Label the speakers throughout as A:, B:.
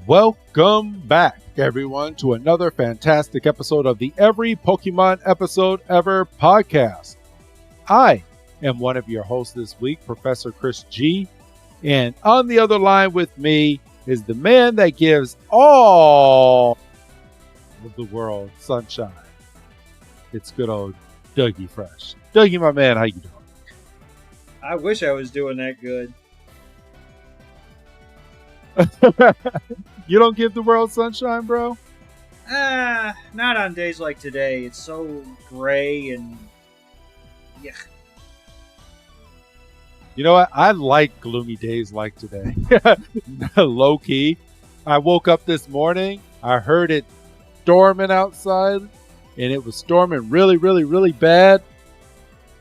A: Welcome back, everyone, to another fantastic episode of the Every Pokemon Episode Ever podcast. I am one of your hosts this week, Professor Chris G. And on the other line with me is the man that gives all of the world sunshine. It's good old Dougie Fresh. Dougie, my man, how you doing?
B: I wish I was doing that good.
A: You don't give the world sunshine, bro?
B: Not on days like today. It's so gray and yeah.
A: You know what? I like gloomy days like today. Low key. I woke up this morning. I heard it storming outside, and it was storming really, really, really bad.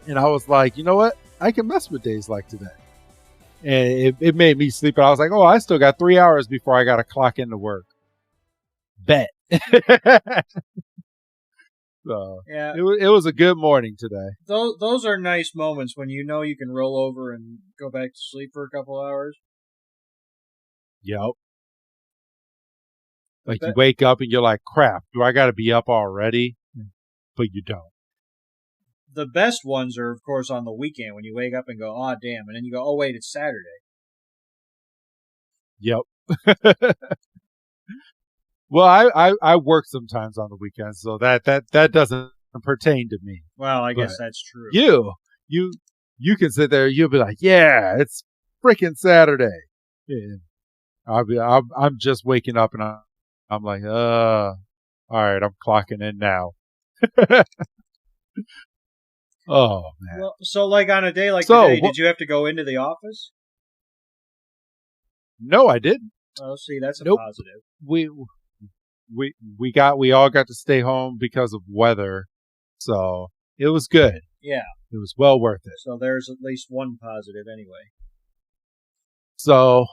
A: And I was like, you know what? I can mess with days like today. And it made me sleep. And I was like, oh, I still got 3 hours before I got to clock into work. Bet. So,
B: yeah,
A: it was a good morning today.
B: Those are nice moments when you know you can roll over and go back to sleep for a couple hours.
A: Yep. Like you wake up and you're like, crap, do I got to be up already? But you don't.
B: The best ones are, of course, on the weekend when you wake up and go, oh, damn. And then you go, oh, wait, it's Saturday.
A: Yep. Well, I work sometimes on the weekends, so that doesn't pertain to me.
B: Well, I guess that's true.
A: You can sit there, you'll be like, yeah, it's freaking Saturday. And I'm just waking up and I'm like, all right, I'm clocking in now. Oh, man.
B: Well, so like on a day like today, did you have to go into the office?
A: No, I didn't.
B: Oh, see, that's a
A: Nope.
B: positive.
A: We all got to stay home because of weather, so it was good.
B: Yeah.
A: It was well worth it.
B: So there's at least one positive anyway.
A: So,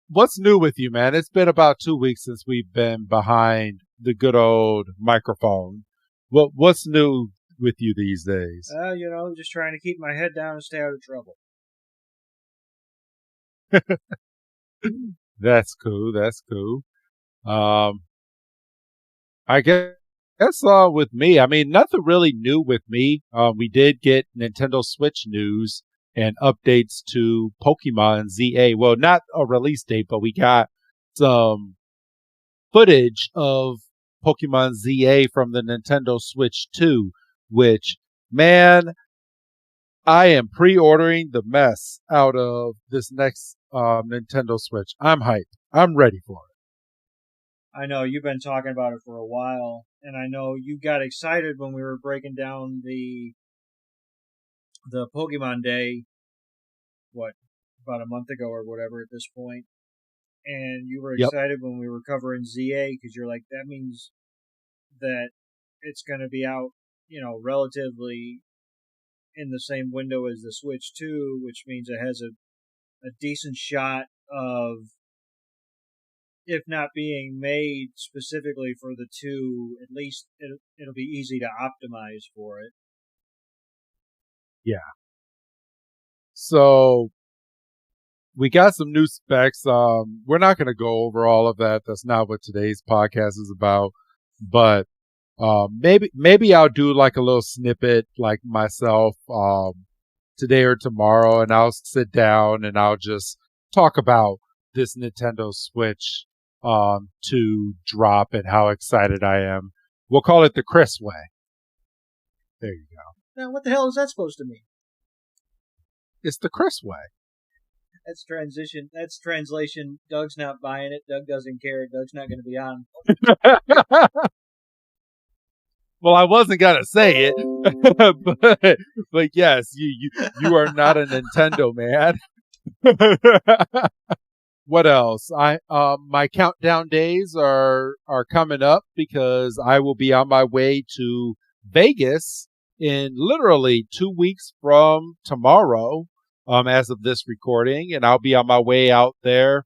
A: what's new with you, man? It's been about 2 weeks since we've been behind the good old microphone. What's new with you these days?
B: Just trying to keep my head down and stay out of trouble.
A: That's cool. That's cool. I guess with me, I mean, nothing really new with me. We did get Nintendo Switch news and updates to Pokemon ZA. Well, not a release date, but we got some footage of Pokemon ZA from the Nintendo Switch 2, which, man, I am pre-ordering the mess out of this next Nintendo Switch. I'm hyped. I'm ready for it.
B: I know you've been talking about it for a while, and I know you got excited when we were breaking down the Pokemon Day, about a month ago or whatever at this point, and you were excited when we were covering ZA because you're like, that means that it's going to be out, relatively in the same window as the Switch 2, which means it has a decent shot of, if not being made specifically for the 2, at least it'll be easy to optimize for it.
A: Yeah. So we got some new specs. We're not going to go over all of that. That's not what today's podcast is about. But maybe I'll do like a little snippet like myself today or tomorrow, and I'll sit down and I'll just talk about this Nintendo Switch to drop and how excited I am. We'll call it the Chris way. There you go.
B: Now, what the hell is that supposed to mean?
A: It's the Chris way.
B: That's transition. That's translation. Doug's not buying it. Doug doesn't care. Doug's not going to be on.
A: Well, I wasn't gonna say it, but yes, you are not a Nintendo man. What else? My countdown days are coming up because I will be on my way to Vegas in literally 2 weeks from tomorrow, as of this recording, and I'll be on my way out there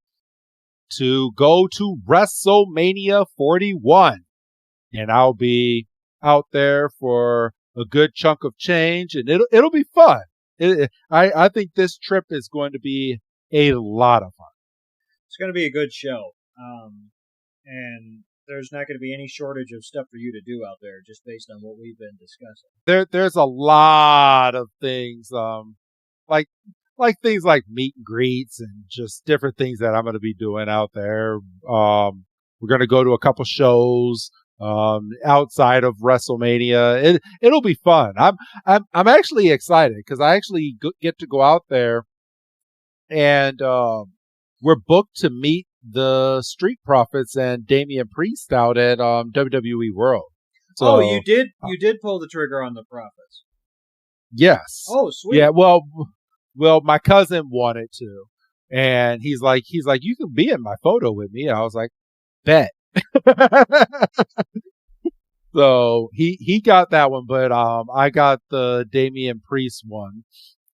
A: to go to WrestleMania 41, and I'll be out there for a good chunk of change, and it'll be fun. I think this trip is going to be a lot of fun.
B: It's going to be a good show. and there's not going to be any shortage of stuff for you to do out there, just based on what we've been discussing.
A: There's a lot of things, like things like meet and greets and just different things that I'm going to be doing out there. We're going to go to a couple shows outside of WrestleMania. It'll be fun. I'm actually excited because I actually get to go out there, and we're booked to meet the Street Profits and Damian Priest out at WWE World. So,
B: you did pull the trigger on the Profits.
A: Yes.
B: Oh, sweet.
A: Yeah. Well, my cousin wanted to, and he's like, you can be in my photo with me. And I was like, bet. So he got that one, but I got the Damian Priest one,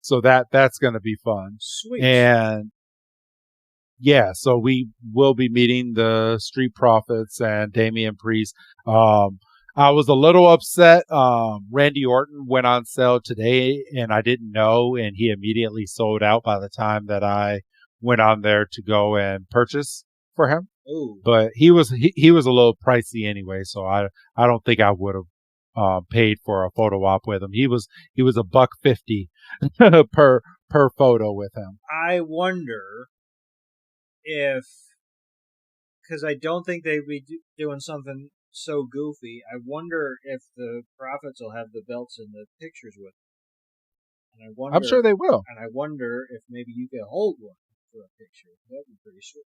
A: so that's gonna be fun.
B: Sweet.
A: And yeah, so we will be meeting the Street Profits and Damian Priest. I was a little upset. Randy Orton went on sale today, and I didn't know, and he immediately sold out by the time that I went on there to go and purchase for him.
B: Ooh.
A: But he was a little pricey anyway, so I don't think I would have paid for a photo op with him. He was $150 per photo with him.
B: I wonder if, because I don't think they'd be doing something so goofy. I wonder if the Profits will have the belts and the pictures with them. And I wonder,
A: I'm sure they will.
B: And I wonder if maybe you could hold one for a picture. That'd be pretty sweet.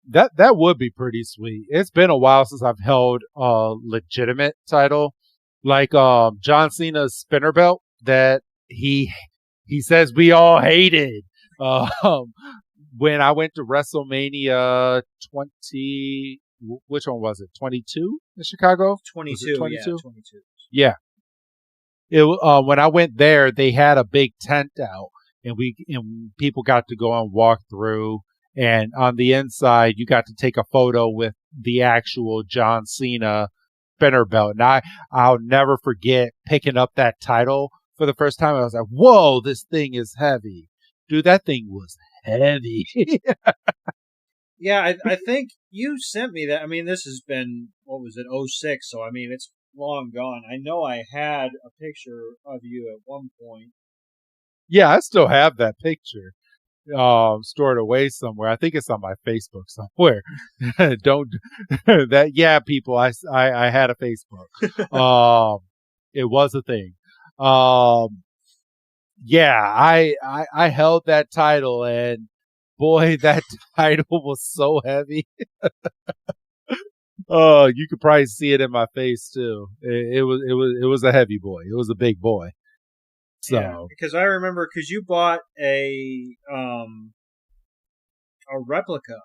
A: That would be pretty sweet. It's been a while since I've held a legitimate title, like John Cena's spinner belt that he says we all hated. When I went to WrestleMania 20, which one was it? 22 in Chicago?
B: 22, 22? Yeah, 22.
A: Yeah. When I went there, they had a big tent out, and people got to go and walk through. And on the inside, you got to take a photo with the actual John Cena spinner belt. And I'll never forget picking up that title for the first time. I was like, whoa, this thing is heavy. Dude, that thing was heavy.
B: Yeah, I think you sent me that. I mean, this has been, what was it, 06, so I mean, it's long gone. I know I had a picture of you at one point.
A: Yeah, I still have that picture. Stored away somewhere. I think it's on my Facebook somewhere. Don't that. Yeah, people. I had a Facebook. It was a thing. Yeah, I held that title, and boy, that title was so heavy. Oh, you could probably see it in my face too. It was a heavy boy. It was a big boy. So,
B: yeah, because I remember, because you bought a replica.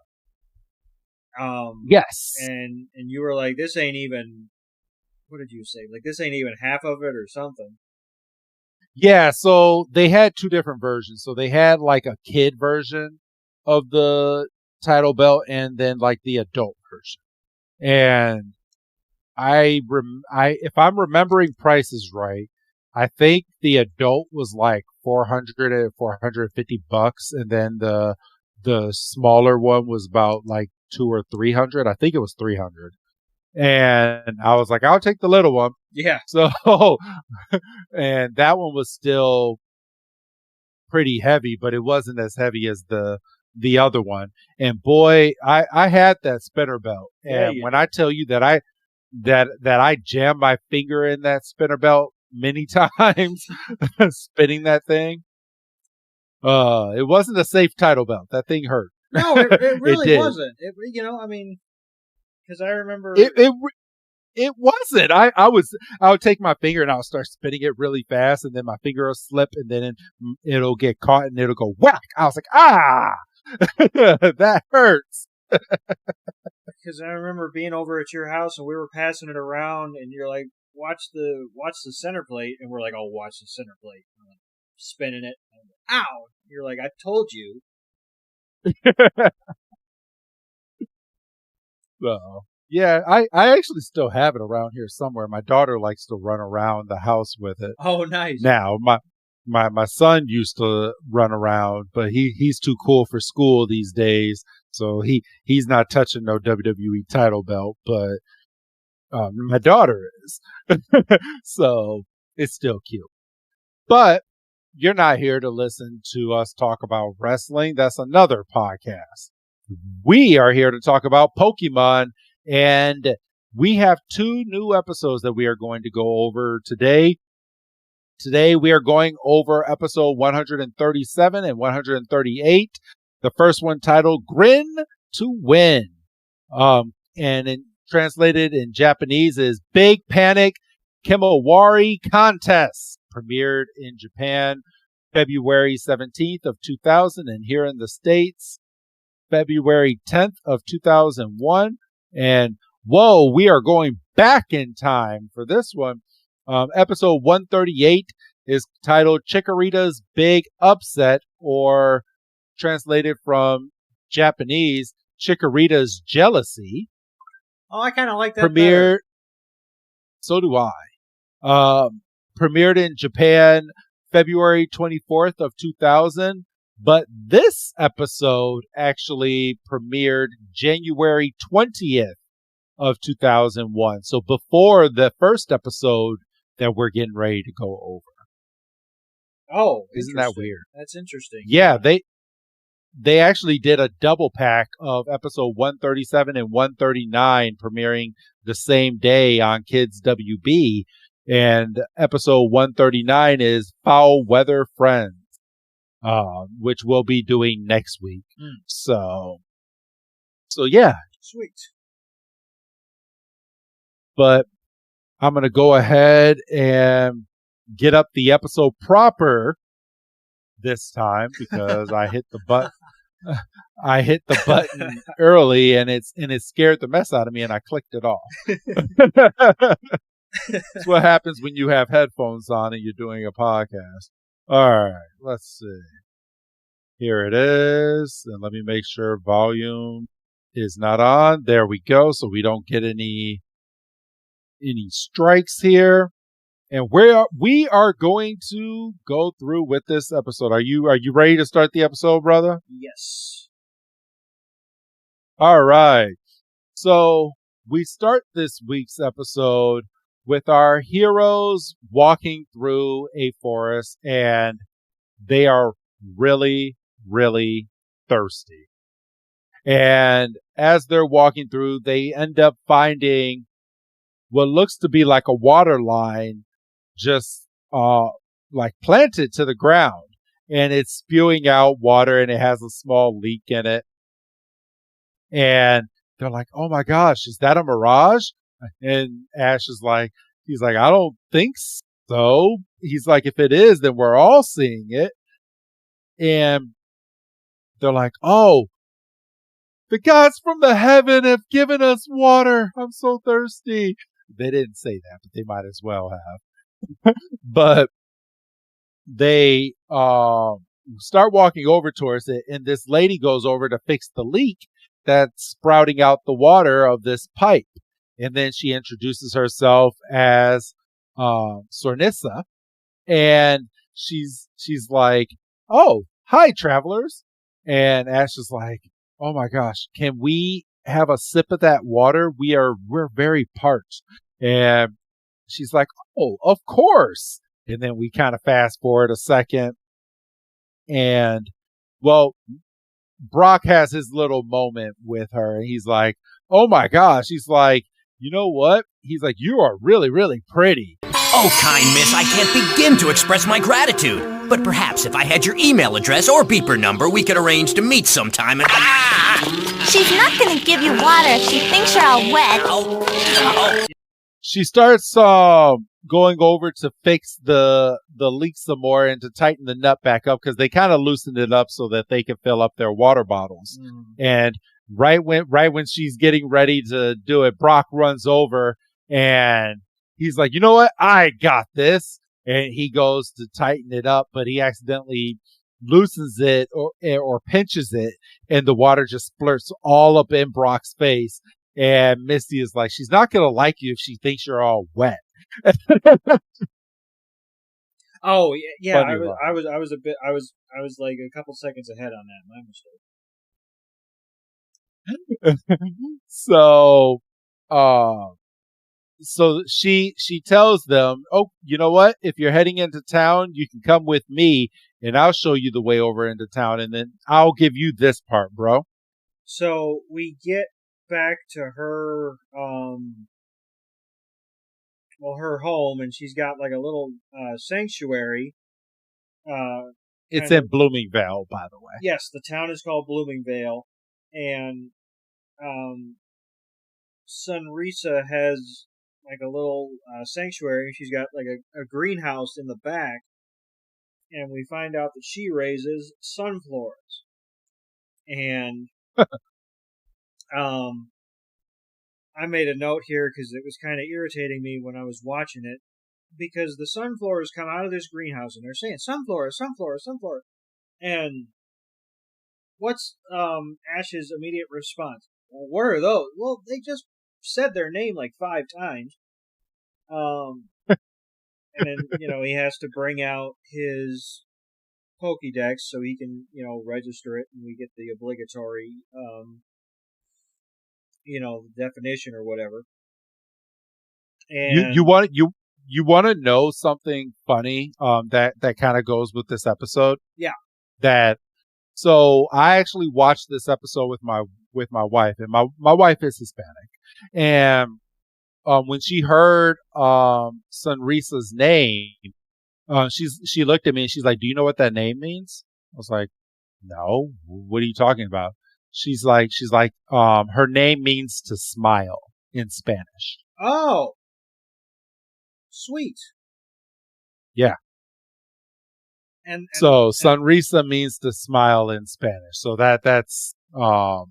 A: Yes.
B: And you were like, this ain't even, what did you say? Like, this ain't even half of it or something.
A: Yeah, so they had two different versions. So they had like a kid version of the title belt, and then like the adult version. And if I'm remembering prices right, I think the adult was like $400 or $450, and then the smaller one was about like $200 or $300. I think it was $300. And I was like, I'll take the little one.
B: Yeah.
A: So, and that one was still pretty heavy, but it wasn't as heavy as the other one. And boy, I had that spinner belt. And when I tell you that I jammed my finger in that spinner belt many times spinning that thing, it wasn't a safe title belt. That thing hurt.
B: No, it really wasn't. I mean, because I remember
A: it wasn't. I would take my finger and I'll start spinning it really fast, and then my finger will slip, and then it'll get caught and it'll go whack. I was like, that hurts.
B: Because I remember being over at your house and we were passing it around, and you're like, watch the center plate, and we're like, oh, watch the center plate. I'm like, spinning it. Like, ow! You're like, I told you.
A: So, yeah, I actually still have it around here somewhere. My daughter likes to run around the house with it.
B: Oh, nice.
A: Now, my son used to run around, but he's too cool for school these days. So he's not touching no WWE title belt, but my daughter is. So it's still cute. But you're not here to listen to us talk about wrestling. That's another podcast. We are here to talk about Pokemon, and we have 2 new episodes that we are going to go over today. Today we are going over episode 137 and 138. The first one titled Grin to Win. Translated in Japanese is Big Panic Kimawari Contest. Premiered in Japan February 17th of 2000, and here in the States February 10th of 2001. And whoa, we are going back in time for this one. Episode 138 is titled Chikorita's Big Upset, or translated from Japanese, Chikorita's Jealousy.
B: Oh, I kind of like that better.
A: So do I. Premiered in Japan February 24th of 2000, but this episode actually premiered January 20th of 2001. So before the first episode that we're getting ready to go over.
B: Oh,
A: isn't that weird?
B: That's interesting.
A: Yeah, they actually did a double pack of episode 137 and 139 premiering the same day on Kids WB. And episode 139 is Foul Weather Friends, which we'll be doing next week. So yeah.
B: Sweet.
A: But I'm going to go ahead and get up the episode proper this time because I hit the button. I hit the button early and it scared the mess out of me and I clicked it off. That's what happens when you have headphones on and you're doing a podcast. All right, let's see. Here it is. And let me make sure volume is not on. There we go. So we don't get any strikes here. And we are going to go through with this episode. Are you ready to start the episode, brother?
B: Yes.
A: All right. So we start this week's episode with our heroes walking through a forest, and they are really, really thirsty. And as they're walking through, they end up finding what looks to be like a water line just like planted to the ground, and it's spewing out water and it has a small leak in it. And they're like, oh my gosh, is that a mirage? And Ash is like, he's like, I don't think so. He's like, if it is, then we're all seeing it. And they're like, oh, the gods from the heaven have given us water. I'm so thirsty. They didn't say that, but they might as well have. But they start walking over towards it, and this lady goes over to fix the leak that's sprouting out the water of this pipe. And then she introduces herself as Sornissa, and she's like, oh, hi, travelers. And Ash is like, oh my gosh, can we have a sip of that water? We're very parched. And she's like, oh, of course. And then we kind of fast forward a second. And, well, Brock has his little moment with her. And he's like, oh my gosh. He's like, you know what? He's like, you are really, really pretty.
C: Oh, kind miss, I can't begin to express my gratitude. But perhaps if I had your email address or beeper number, we could arrange to meet sometime and...
D: She's not going to give you water if she thinks you're all wet.
A: She starts going over to fix the leak some more and to tighten the nut back up because they kind of loosened it up so that they can fill up their water bottles. And right when she's getting ready to do it, Brock runs over and he's like, you know what? I got this. And he goes to tighten it up, but he accidentally loosens it or pinches it, and the water just splurts all up in Brock's face. And Misty is like, she's not gonna like you if she thinks you're all wet.
B: Oh yeah, I was like a couple seconds ahead on that. My mistake.
A: So, uh, so she tells them, "Oh, you know what? If you're heading into town, you can come with me, and I'll show you the way over into town, and then I'll give you this part, bro."
B: So we get back to her, her home, and she's got like a little sanctuary.
A: It's
B: Kind of.
A: in Bloomingvale, by the way.
B: Yes, the town is called Bloomingvale, and Sunrisa has like a little sanctuary. She's got like a greenhouse in the back, and we find out that she raises sunflowers. And I made a note here because it was kind of irritating me when I was watching it, because the sunflowers come out of this greenhouse and they're saying sunflower, sunflower, sunflower. And what's Ash's immediate response? Well, what are those? Well, they just said their name like 5 times. And then, he has to bring out his Pokédex so he can, register it, and we get the obligatory, definition or whatever. And
A: you want to know something funny that kind of goes with this episode?
B: Yeah.
A: So I actually watched this episode with my wife, and my wife is Hispanic, and when she heard Sunrisa's name, she looked at me and she's like, "Do you know what that name means?" I was like, "No, what are you talking about?" She's like, her name means to smile in Spanish.
B: Oh, sweet.
A: Yeah.
B: And
A: so Sunrisa means to smile in Spanish. So that's a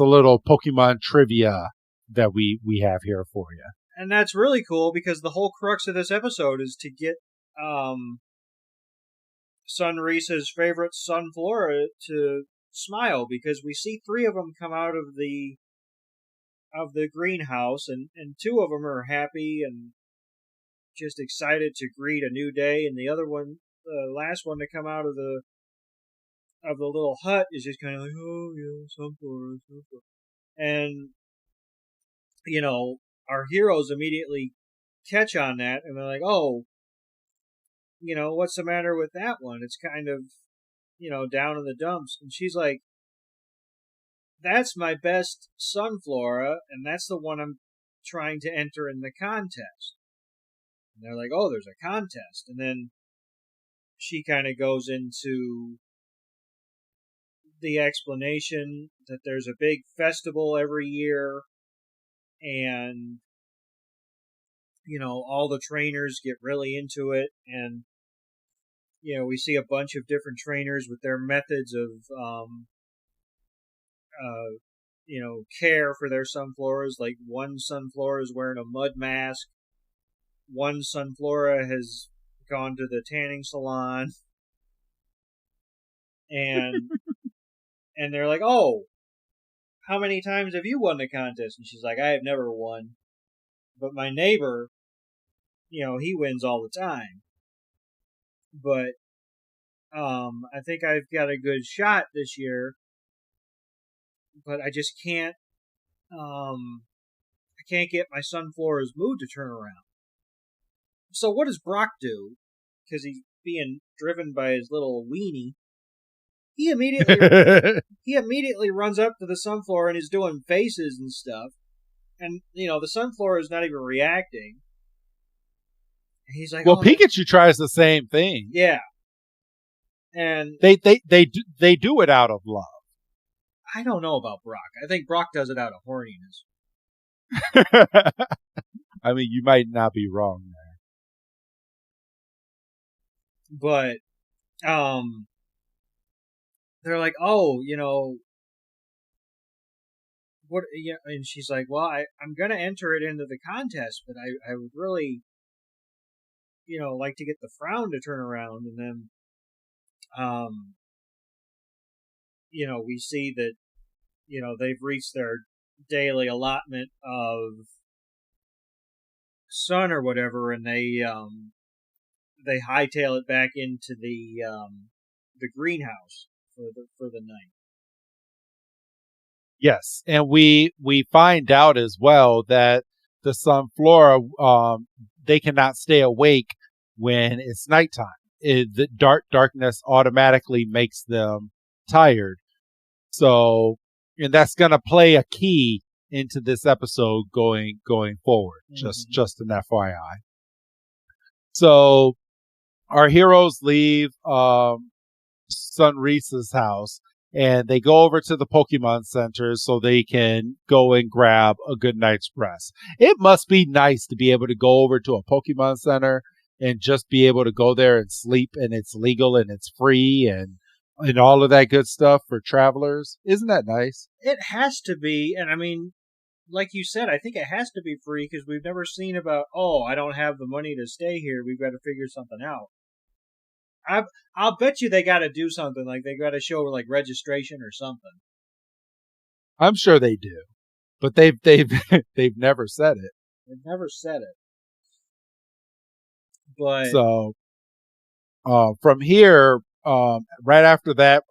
A: little Pokemon trivia that we have here for you.
B: And that's really cool, because the whole crux of this episode is to get Sunrisa's favorite Sunflora to smile, because we see 3 of them come out of the greenhouse, and 2 of them are happy and just excited to greet a new day, and the other one, the last one to come out of the little hut, is just kind of like, oh yeah, Sunflora, Sunflora. And our heroes immediately catch on that, and they're like, oh, what's the matter with that one? It's kind of, down in the dumps. And she's like, that's my best Sunflora, and that's the one I'm trying to enter in the contest. And they're like, oh, there's a contest. And then she kind of goes into the explanation that there's a big festival every year, and all the trainers get really into it, and we see a bunch of different trainers with their methods of care for their Sunfloras. Like, one Sunflora is wearing a mud mask, one Sunflora has gone to the tanning salon, and and they're like, oh, how many times have you won the contest? And she's like, I have never won, but my neighbor, he wins all the time. But I think I've got a good shot this year, but I just can't I can't get my Sunflora's mood to turn around. So what does Brock do? Because he's being driven by his little weenie. He immediately runs up to the Sunflora and is doing faces and stuff. And, the Sunflora is not even reacting. And he's like,
A: well, Pikachu tries the same thing.
B: Yeah. And
A: they do it out of love.
B: I don't know about Brock. I think Brock does it out of horniness.
A: I mean, you might not be wrong there.
B: But they're like, oh, what? Yeah, and she's like, well, I'm gonna enter it into the contest, but I would really, like to get the frown to turn around. And then, we see that, they've reached their daily allotment of sun or whatever, and they hightail it back into the greenhouse for the night.
A: Yes, and we find out as well that the Sunflora, they cannot stay awake when it's nighttime. The darkness automatically makes them tired. So, and that's going to play a key into this episode going forward. Just an FYI. So our heroes leave Sunrisa's house and they go over to the Pokemon Center so they can go and grab a good night's rest. It must be nice to be able to go over to a Pokemon Center and just be able to go there and sleep, and it's legal and it's free and all of that good stuff for travelers. Isn't that nice?
B: It has to be, and I mean, like you said, I think it has to be free because we've never seen about, oh, I don't have the money to stay here. We've got to figure something out. I'll bet you they got to do something, like they got to show like registration or something.
A: I'm sure they do, but they've they've never said it.
B: They've never said it. But
A: so from here, right after that,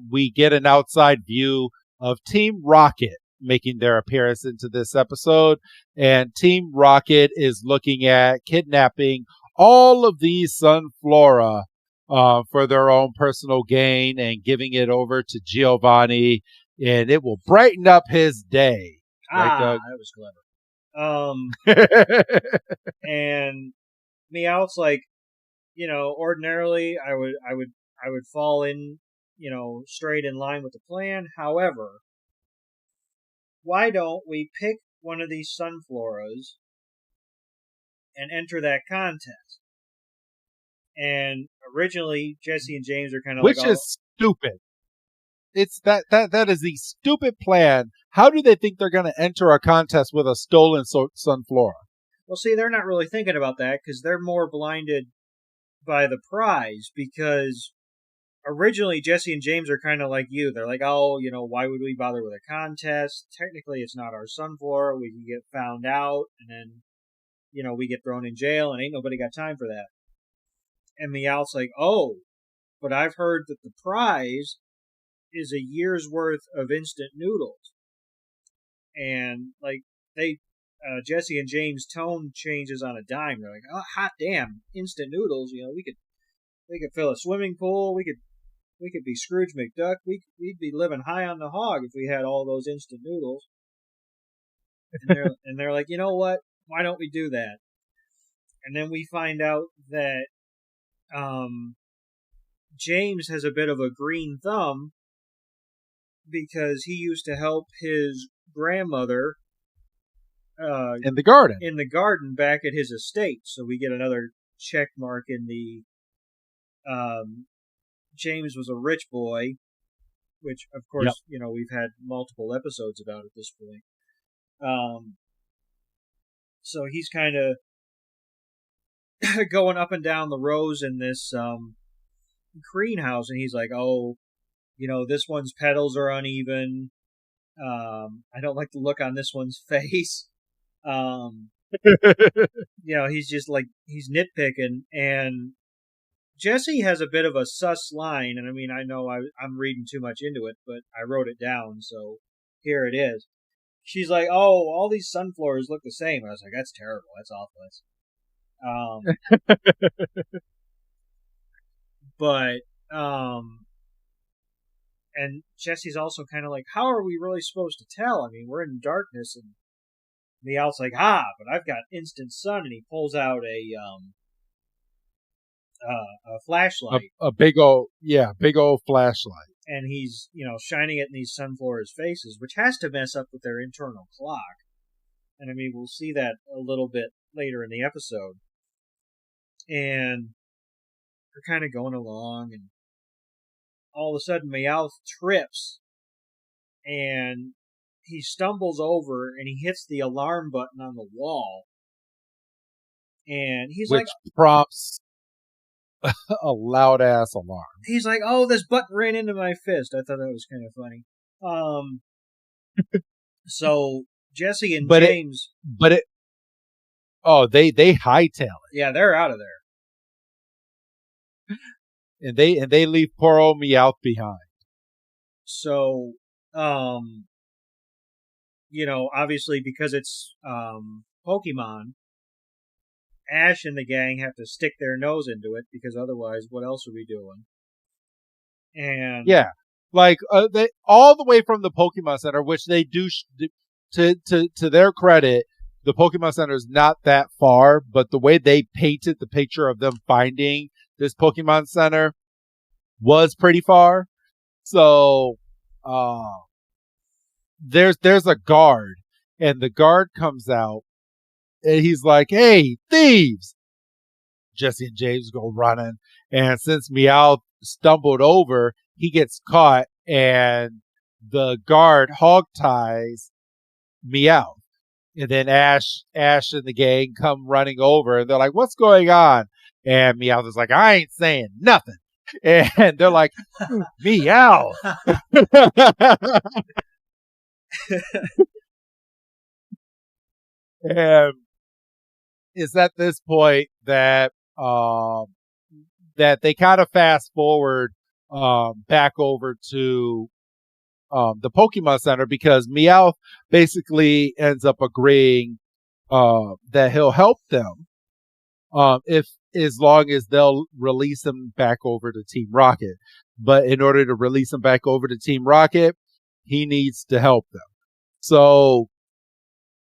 A: we get an outside view of Team Rocket making their appearance into this episode, and Team Rocket is looking at kidnapping all of these Sunflora for their own personal gain and giving it over to Giovanni, and it will brighten up his day. Right, Doug?
B: That was clever. And Meowth's like, ordinarily I would fall in, straight in line with the plan. However, why don't we pick one of these Sunfloras and enter that contest? And originally, Jesse and James are kind of
A: which is stupid. It's that is the stupid plan. How do they think they're going to enter a contest with a stolen Sunflora?
B: Well, see, they're not really thinking about that because they're more blinded by the prize. Because originally, Jesse and James are kind of like you. They're like, oh, why would we bother with a contest? Technically, it's not our Sunflora. We can get found out, and then, we get thrown in jail, and ain't nobody got time for that. And Meowth's like, oh, but I've heard that the prize is a year's worth of instant noodles. And, like, Jesse and James' tone changes on a dime. They're like, oh, hot damn, instant noodles. We could fill a swimming pool. We could be Scrooge McDuck. We'd be living high on the hog if we had all those instant noodles. And they're like, you know what? Why don't we do that? And then we find out that James has a bit of a green thumb because he used to help his grandmother
A: in the garden
B: back at his estate. So we get another check mark in the James was a rich boy, which of course, we've had multiple episodes about at this point. So he's kind of going up and down the rows in this greenhouse, and he's like, oh, this one's petals are uneven. I don't like the look on this one's face. He's just like, he's nitpicking, and Jesse has a bit of a sus line, and I mean, I know I'm reading too much into it, but I wrote it down, so here it is. She's like, oh, all these Sunflowers look the same. I was like, that's terrible. That's awful. But and Jesse's also kind of like, how are we really supposed to tell? I mean, we're in darkness, and Meowth's like, but I've got instant sun, and he pulls out a flashlight,
A: a big old flashlight,
B: and he's shining it in these Sunflora's faces, which has to mess up with their internal clock. And I mean, we'll see that a little bit later in the episode. And they're kind of going along, and all of a sudden Meowth trips, and he stumbles over, and he hits the alarm button on the wall. And he's
A: which prompts a loud ass alarm.
B: He's like, oh, this button ran into my fist. I thought that was kind of funny. So Jesse and James...
A: they hightail it.
B: Yeah, they're out of there.
A: And they leave poor old Meowth behind.
B: So, obviously because it's Pokemon, Ash and the gang have to stick their nose into it because otherwise, what else are we doing? And
A: yeah, like they all the way from the Pokemon Center, which they do to their credit, the Pokemon Center is not that far, but the way they painted the picture of them finding this Pokemon Center was pretty far. So, there's a guard, and the guard comes out, and he's like, "Hey, thieves!" Jesse and James go running, and since Meowth stumbled over, he gets caught, and the guard hog ties Meowth. And then Ash and the gang come running over, and they're like, "What's going on?" And Meowth is like, "I ain't saying nothing." And they're like, "Meowth." And it's at this point that that they kind of fast forward back over to the Pokemon Center, because Meowth basically ends up agreeing that he'll help them if as long as they'll release him back over to Team Rocket. But in order to release him back over to Team Rocket, he needs to help them. So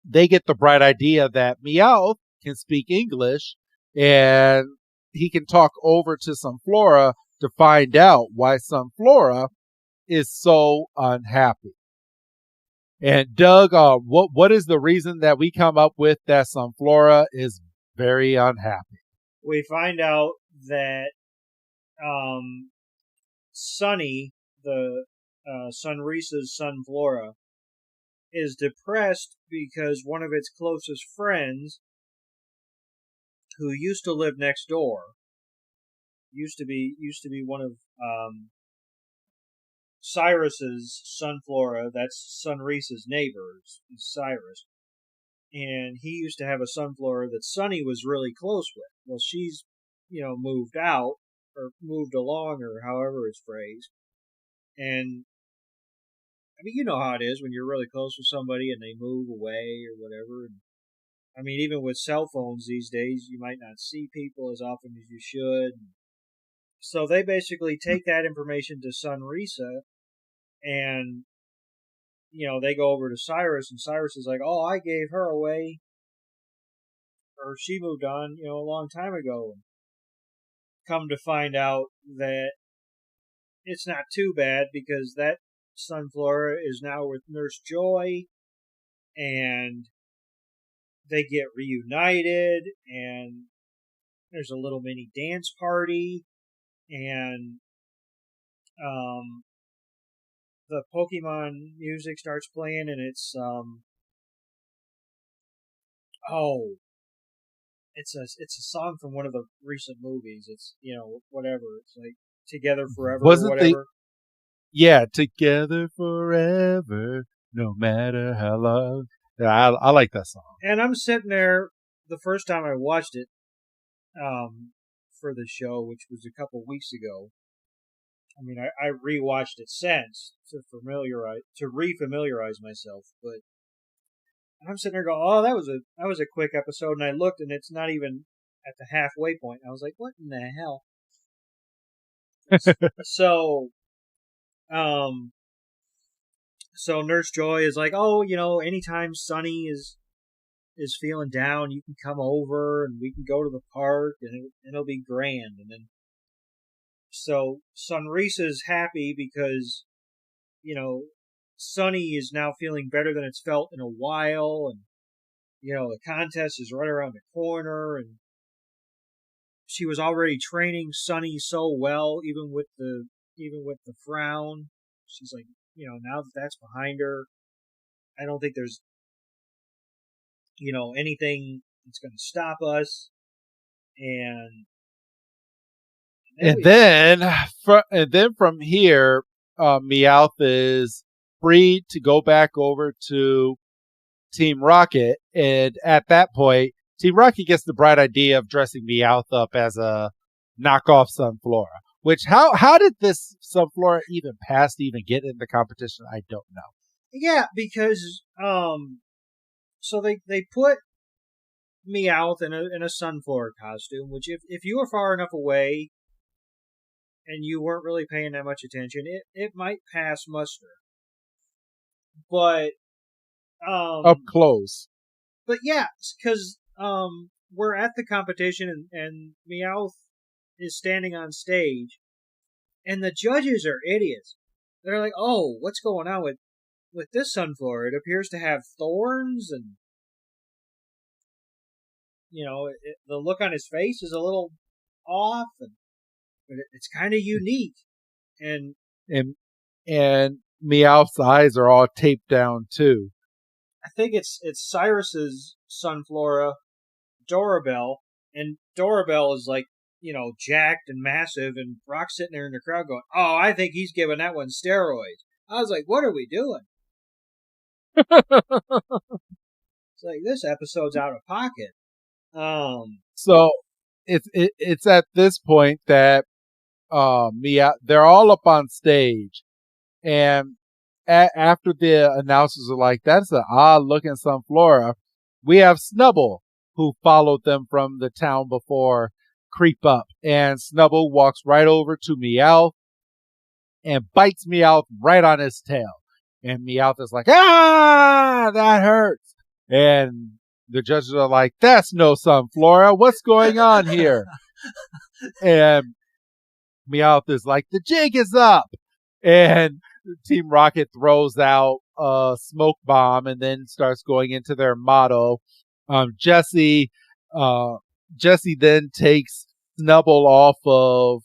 A: they get the bright idea that Meowth can speak English, and he can talk over to Sunflora to find out why Sunflora is so unhappy. And Doug, what is the reason that we come up with that Sunflora is very unhappy?
B: We find out that Sunny, the Sunrisa's Sunflora, is depressed because one of its closest friends, who used to live next door, used to be one of Cyrus's Sunflora. That's Sunrisa's neighbors, is Cyrus. And he used to have a Sunflora that Sunny was really close with. Well, she's, moved out, or moved along, or however it's phrased. And, I mean, you know how it is when you're really close with somebody and they move away or whatever. And, I mean, even with cell phones these days, you might not see people as often as you should. So they basically take that information to Sunrisa, and they go over to Cyrus, and Cyrus is like, "Oh, I gave her away, or she moved on, a long time ago." And come to find out that it's not too bad, because that Sunflora is now with Nurse Joy, and they get reunited, and there's a little mini dance party, and the Pokemon music starts playing, and it's it's a song from one of the recent movies. It's whatever. It's like Together Forever or whatever.
A: Yeah, Together Forever, no matter how long. Yeah, I like that song.
B: And I'm sitting there the first time I watched it for the show, which was a couple weeks ago. I mean, I rewatched it since to refamiliarize myself, but I'm sitting there going, "Oh, that was a quick episode," and I looked, and it's not even at the halfway point. I was like, "What in the hell?" So Nurse Joy is like, "Oh, anytime Sunny is feeling down, you can come over and we can go to the park, and it'll be grand." And then so Sunrisa's happy because Sunny is now feeling better than it's felt in a while, and the contest is right around the corner, and she was already training Sunny so well, even with the frown. She's like, now that that's behind her, I don't think there's anything that's going to stop us. And
A: then from here, Meowth is free to go back over to Team Rocket, and at that point, Team Rocket gets the bright idea of dressing Meowth up as a knockoff Sunflora. Which how did this Sunflora even pass to even get in the competition? I don't know.
B: Yeah, because so they put Meowth in a Sunflower costume, which if you were far enough away and you weren't really paying that much attention, it might pass muster. But
A: Up close.
B: But yeah, because we're at the competition and Meowth is standing on stage, and the judges are idiots. They're like, "Oh, what's going on with this Sunflower? It appears to have thorns, and the look on his face is a little off, but it's kind of unique." And
A: and Meowth's eyes are all taped down too.
B: I think it's Cyrus's Sunflora, Dorabelle, and Dorabelle is like, jacked and massive, and Brock's sitting there in the crowd going, "Oh, I think he's giving that one steroids." I was like, "What are we doing?" It's like, this episode's out of pocket.
A: So it's at this point that they're all up on stage, and after the announcers are like, "That's an odd looking Sunflora," we have Snubble, who followed them from the town before, creep up, and Snubble walks right over to Meowth and bites Meowth right on his tail, and Meowth is like, "Ah, that hurts," and the judges are like, "That's no Sunflora. What's going on here?" And Meowth is like, "The jig is up," and Team Rocket throws out a smoke bomb and then starts going into their motto. Jesse then takes Snubble off of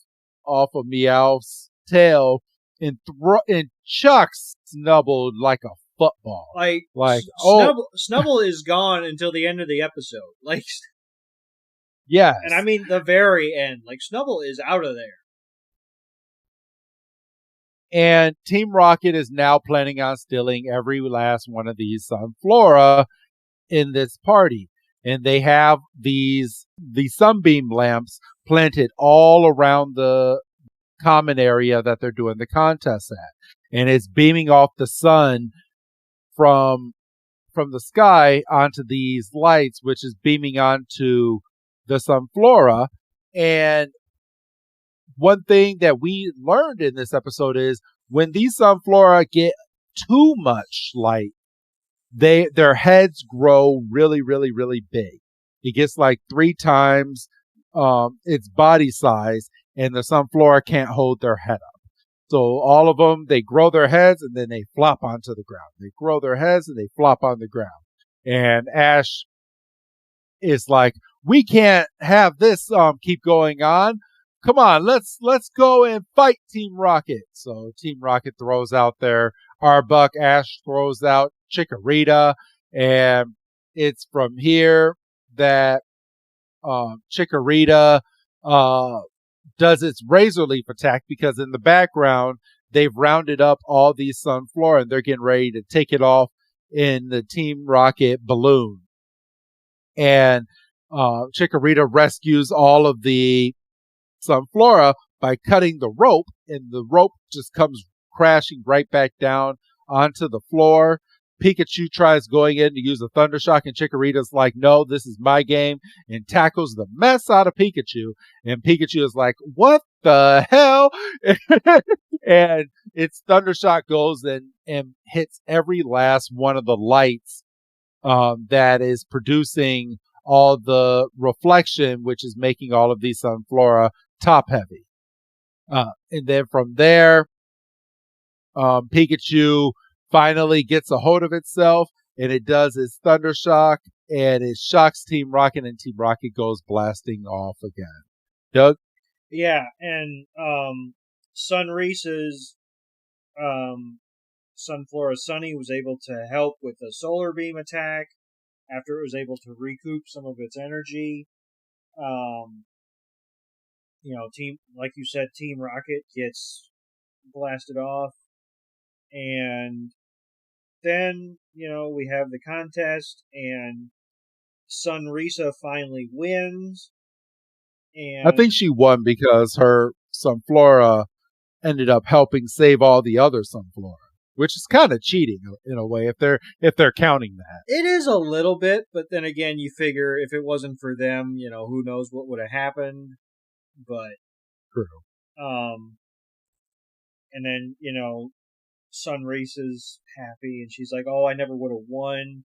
A: Meowth's tail and chucks Snubble like a football.
B: Snubble is gone until the end of the episode. Like,
A: yes,
B: and I mean the very end. Like, Snubble is out of there.
A: And Team Rocket is now planning on stealing every last one of these Sunflora in this party. And they have the sunbeam lamps planted all around the common area that they're doing the contest at. And it's beaming off the sun from the sky onto these lights, which is beaming onto the Sunflora. And one thing that we learned in this episode is when these Sunflora get too much light, their heads grow really, really, really big. It gets like 3 times its body size, and the Sunflora can't hold their head up. So all of them, they grow their heads and then they flop onto the ground. They grow their heads and they flop on the ground. And Ash is like, "We can't have this keep going on. Come on, let's go and fight Team Rocket." So Team Rocket throws out their Arbok. Ash throws out Chikorita, and it's from here that Chikorita does its Razor Leaf attack, because in the background they've rounded up all these Sunflora and they're getting ready to take it off in the Team Rocket balloon. And Chikorita rescues all of the Sunflora by cutting the rope, and the rope just comes crashing right back down onto the floor. Pikachu tries going in to use a Thunder Shock, and Chikorita's like, "No, this is my game," and tackles the mess out of Pikachu. And Pikachu is like, "What the hell?" And its Thunder Shock goes and hits every last one of the lights that is producing all the reflection, which is making all of these Sunflora top heavy. And then from there, Pikachu finally gets a hold of itself, and it does its Thunder Shock, and it shocks Team Rocket, and Team Rocket goes blasting off again. Doug?
B: Yeah, and Sunreese's Sunflora Sunny was able to help with the Solar Beam attack after it was able to recoup some of its energy. Like you said, Team Rocket gets blasted off, and then, we have the contest, and Sunreesa finally wins. And
A: I think she won because her Sunflora ended up helping save all the other Sunflora, which is kind of cheating in a way if they're counting that.
B: It is a little bit, but then again, you figure if it wasn't for them, who knows what would have happened. But
A: true.
B: And then Sun races happy, and she's like, "Oh, I never would have won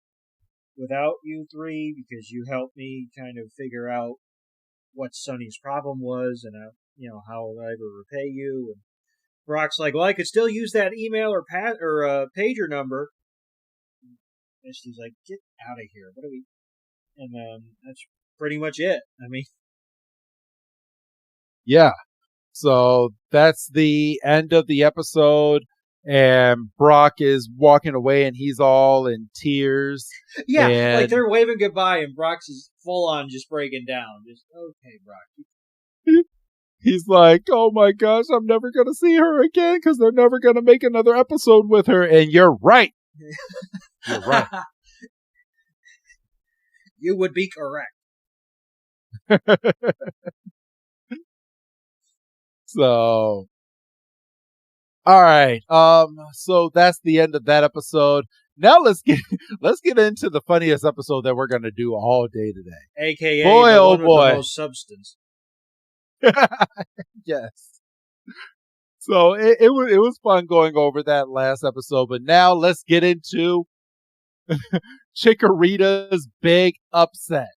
B: without you three because you helped me kind of figure out what Sunny's problem was, and how will I ever repay you?" And Brock's like, "Well, I could still use that email or pager number." And she's like, "Get out of here! What are we?" And that's pretty much it. I mean,
A: yeah. So that's the end of the episode. And Brock is walking away, and he's all in tears.
B: Yeah, like they're waving goodbye, and Brock's is full on just breaking down. Just, okay, Brock.
A: He's like, "Oh my gosh, I'm never going to see her again because they're never going to make another episode with her." And you're right. You're right.
B: You would be correct.
A: So, all right. So that's the end of that episode. Now let's get into the funniest episode that we're going to do all day today.
B: AKA
A: boy,
B: the
A: oh
B: one
A: boy.
B: with the most substance.
A: Yes. So it was fun going over that last episode, but now let's get into Chikorita's big upset.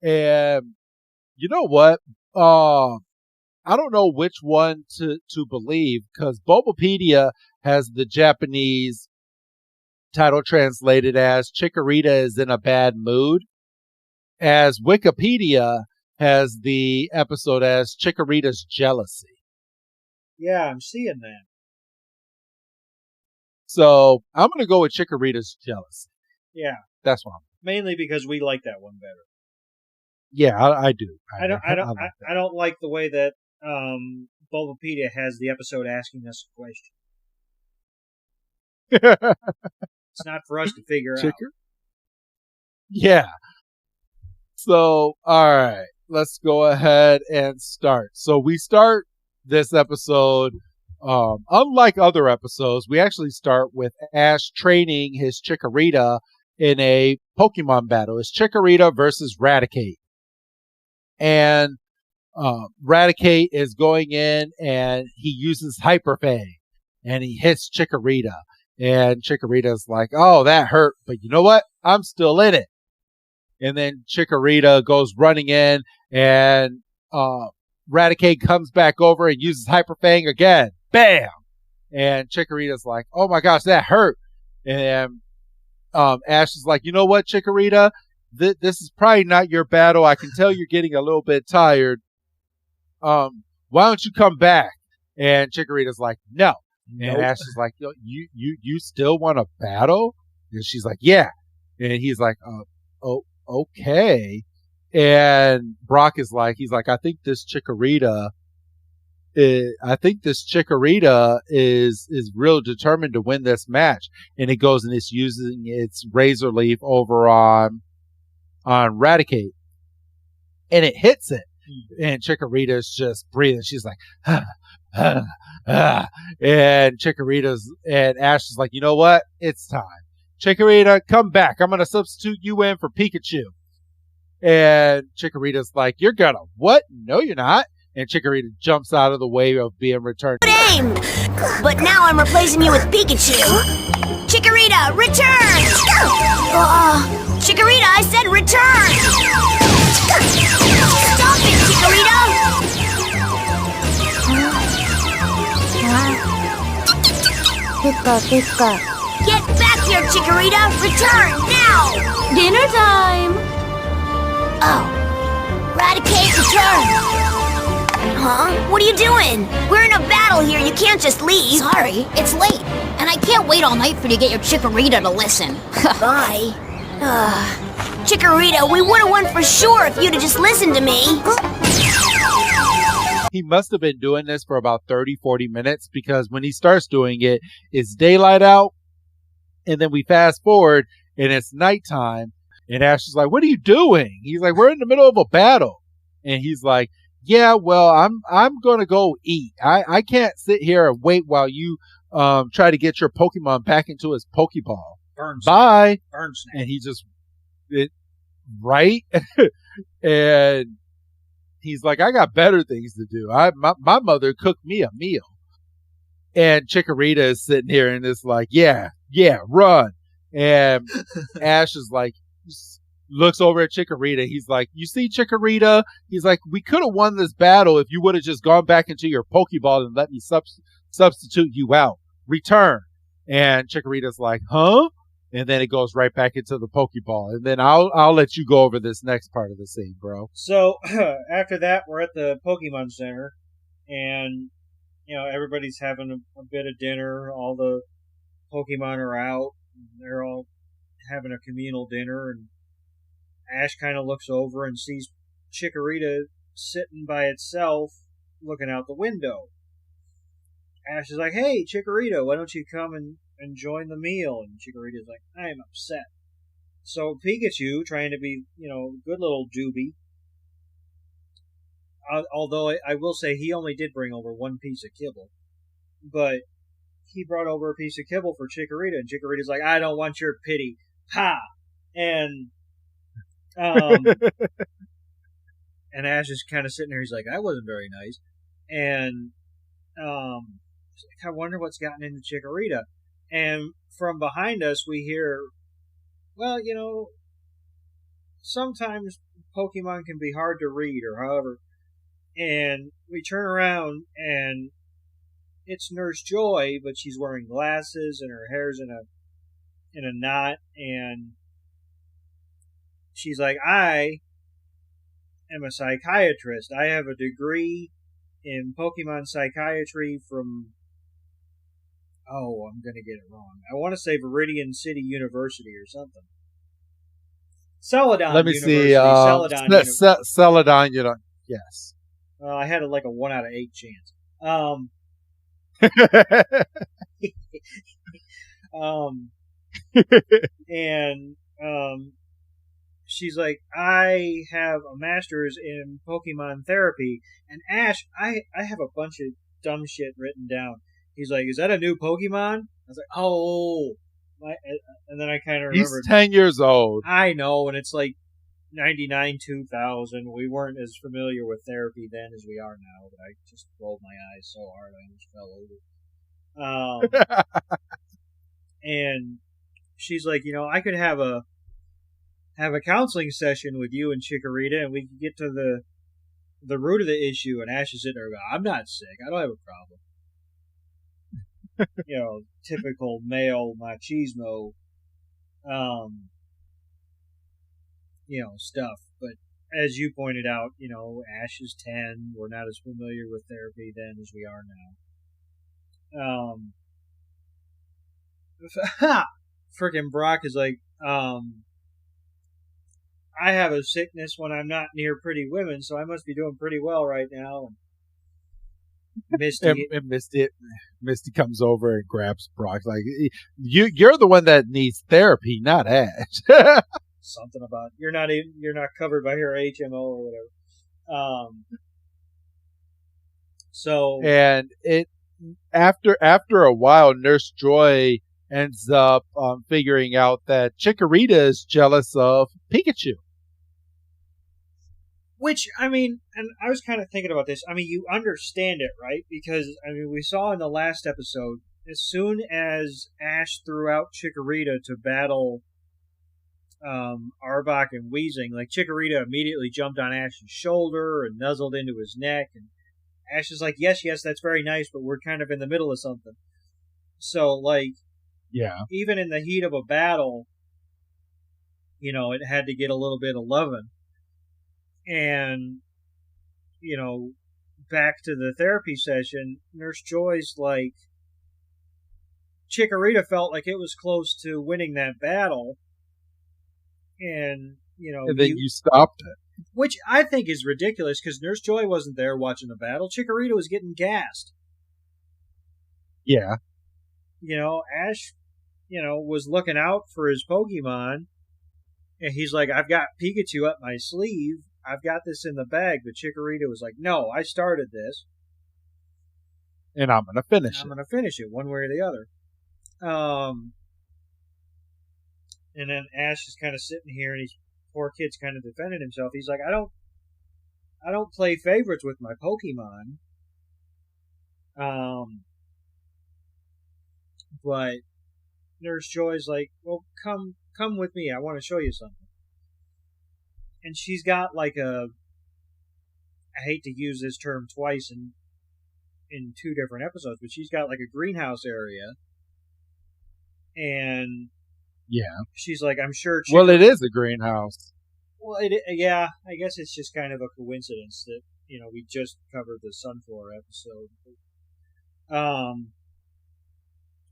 A: And you know what? I don't know which one to believe, because Bulbapedia has the Japanese title translated as Chikorita is in a bad mood, as Wikipedia has the episode as Chikorita's jealousy.
B: Yeah, I'm seeing that.
A: So I'm going to go with Chikorita's jealousy.
B: Yeah.
A: That's one.
B: Mainly because we like that one better.
A: Yeah, I do.
B: I don't like the way that Bulbapedia has the episode asking us a question. It's not for us to figure out.
A: Yeah. So, all right. Let's go ahead and start. So we start this episode, unlike other episodes, we actually start with Ash training his Chikorita in a Pokemon battle. It's Chikorita versus Raticate. And Raticate is going in and he uses Hyper Fang and he hits Chikorita. And Chikorita's like, "Oh, that hurt, but you know what? I'm still in it." And then Chikorita goes running in, and Raticate comes back over and uses Hyper Fang again. Bam! And Chikorita's like, "Oh my gosh, that hurt." And Ash is like, "You know what, Chikorita? This is probably not your battle. I can tell you're getting a little bit tired. Why don't you come back?" And Chikorita's like, "No." And Ash is like, you still want to battle? And she's like, "Yeah." And he's like, "Oh, okay." And Brock is like, "I think this Chikorita is real determined to win this match." And it goes and it's using its Razor Leaf over on Raticate, and it hits it. And Chikorita's just breathing. She's like, and Ash is like, "You know what? It's time. Chikorita, come back. I'm going to substitute you in for Pikachu." And Chikorita's like, "You're gonna what? No, you're not." And Chikorita jumps out of the way of being returned.
D: Good aim! But now I'm replacing you with Pikachu. Chikorita, return! Chikorita, I said return! Stop it, Chikorita! Pika. Get back here, Chikorita! Return, now! Dinner time! Oh. Raticate, return! Huh? What are you doing? We're in a battle here. You can't just leave.
E: Sorry, it's late, and I can't wait all night for you to get your Chikorita to listen.
D: Bye. Chikorita, we would have won for sure if you'd have just listened to me.
A: He must have been doing this for about 30-40 minutes, because when he starts doing it, it's daylight out, and then we fast forward, and it's nighttime, and Ash is like, "What are you doing?" He's like, "We're in the middle of a battle." And he's like, "Yeah, well, I'm going to go eat. I can't sit here and wait while you try to get your Pokemon back into his Pokeball.
B: Burns.
A: Bye.
B: Burns.
A: And he just, right? And he's like, I got better things to do. My mother cooked me a meal. And Chikorita is sitting here and it's like, yeah, run. And Ash is like, looks over at Chikorita. He's like, you see, Chikorita? He's like, we could have won this battle if you would have just gone back into your Pokeball and let me substitute you out. Return. And Chikorita's like, huh? And then it goes right back into the Pokeball. And then I'll let you go over this next part of the scene, bro.
B: So after that, we're at the Pokemon Center, and everybody's having a bit of dinner. All the Pokemon are out. They're all having a communal dinner, and Ash kind of looks over and sees Chikorita sitting by itself, looking out the window. Ash is like, hey, Chikorita, why don't you come and join the meal? And Chikorita's like, I am upset. So Pikachu, trying to be, good little doobie, although I will say he only did bring over one piece of kibble, but he brought over a piece of kibble for Chikorita, and Chikorita's like, I don't want your pity. Ha! And and Ash is kind of sitting there, he's like, that wasn't very nice. And I wonder what's gotten into Chikorita. And from behind us, we hear, well, sometimes Pokemon can be hard to read, or however. And we turn around, and it's Nurse Joy, but she's wearing glasses, and her hair's in a knot, and she's like, I am a psychiatrist. I have a degree in Pokemon psychiatry from, I'm going to get it wrong. I want to say Viridian City University or something. Celadon
A: Let me
B: University.
A: see. Celadon, yes.
B: I had like a 1 out of 8 chance. And she's like, I have a master's in Pokemon therapy. And Ash, I have a bunch of dumb shit written down. He's like, is that a new Pokemon? I was like, oh. And then I kind of remembered.
A: He's 10 years old.
B: I know, and it's like 99, 2000. We weren't as familiar with therapy then as we are now, but I just rolled my eyes so hard I almost fell over. And she's like, I could have a counseling session with you and Chikorita, and we could get to the root of the issue. And Ash is sitting there going, I'm not sick. I don't have a problem. Typical male machismo, stuff. But as you pointed out, Ash is 10. We're not as familiar with therapy then as we are now. Frickin' Brock is like, I have a sickness when I'm not near pretty women, so I must be doing pretty well right now. Misty.
A: And Misty comes over and grabs Brock. Like, you're the one that needs therapy, not Ash.
B: Something about you're not covered by her HMO or whatever. So
A: and it after a while, Nurse Joy ends up figuring out that Chikorita is jealous of Pikachu.
B: Which, and I was kind of thinking about this. You understand it, right? Because, we saw in the last episode, as soon as Ash threw out Chikorita to battle Arbok and Weezing, like, Chikorita immediately jumped on Ash's shoulder and nuzzled into his neck. And Ash is like, yes, that's very nice, but we're kind of in the middle of something. So, like,
A: yeah,
B: even in the heat of a battle, it had to get a little bit of loving. And, back to the therapy session, Nurse Joy's like, Chikorita felt like it was close to winning that battle. And,
A: and then you stopped it.
B: Which I think is ridiculous, because Nurse Joy wasn't there watching the battle. Chikorita was getting gassed.
A: Yeah.
B: Ash, was looking out for his Pokemon. And he's like, I've got Pikachu up my sleeve. I've got this in the bag. But Chikorita was like, no, I started this.
A: And I'm going to finish
B: I'm
A: it.
B: going to finish it one way or the other. And then Ash is kind of sitting here, and he's poor kid's kind of defending himself. He's like, I don't play favorites with my Pokemon. But Nurse Joy's like, well, come with me. I want to show you something. And she's got like I hate to use this term twice in two different episodes, but she's got like a greenhouse area. And
A: yeah,
B: she's like, I'm sure.
A: Well, it is a greenhouse.
B: Well, yeah, I guess it's just kind of a coincidence that, we just covered the Sunflower episode.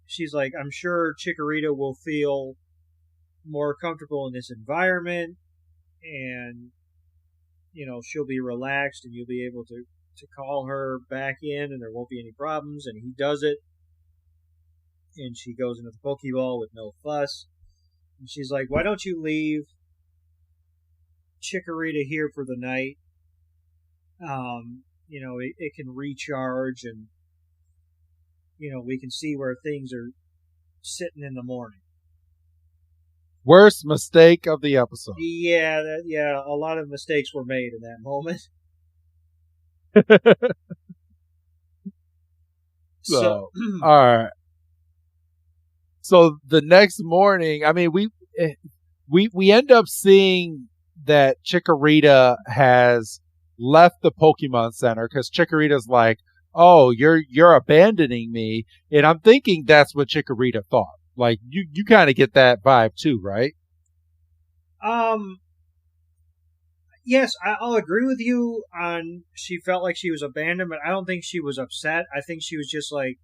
B: She's like, I'm sure Chikorita will feel more comfortable in this environment, and, she'll be relaxed, and you'll be able to call her back in, and there won't be any problems, and he does it. And she goes into the Pokeball with no fuss. And she's like, why don't you leave Chikorita here for the night? It can recharge, and, we can see where things are sitting in the morning.
A: Worst mistake of the episode.
B: Yeah, a lot of mistakes were made in that moment.
A: So, all right. So the next morning, I mean, we end up seeing that Chikorita has left the Pokemon Center because Chikorita's like, "Oh, you're abandoning me," and I'm thinking that's what Chikorita thought. Like you kind of get that vibe too, right?
B: Yes, I'll agree with you on she felt like she was abandoned, but I don't think she was upset. I think she was just like,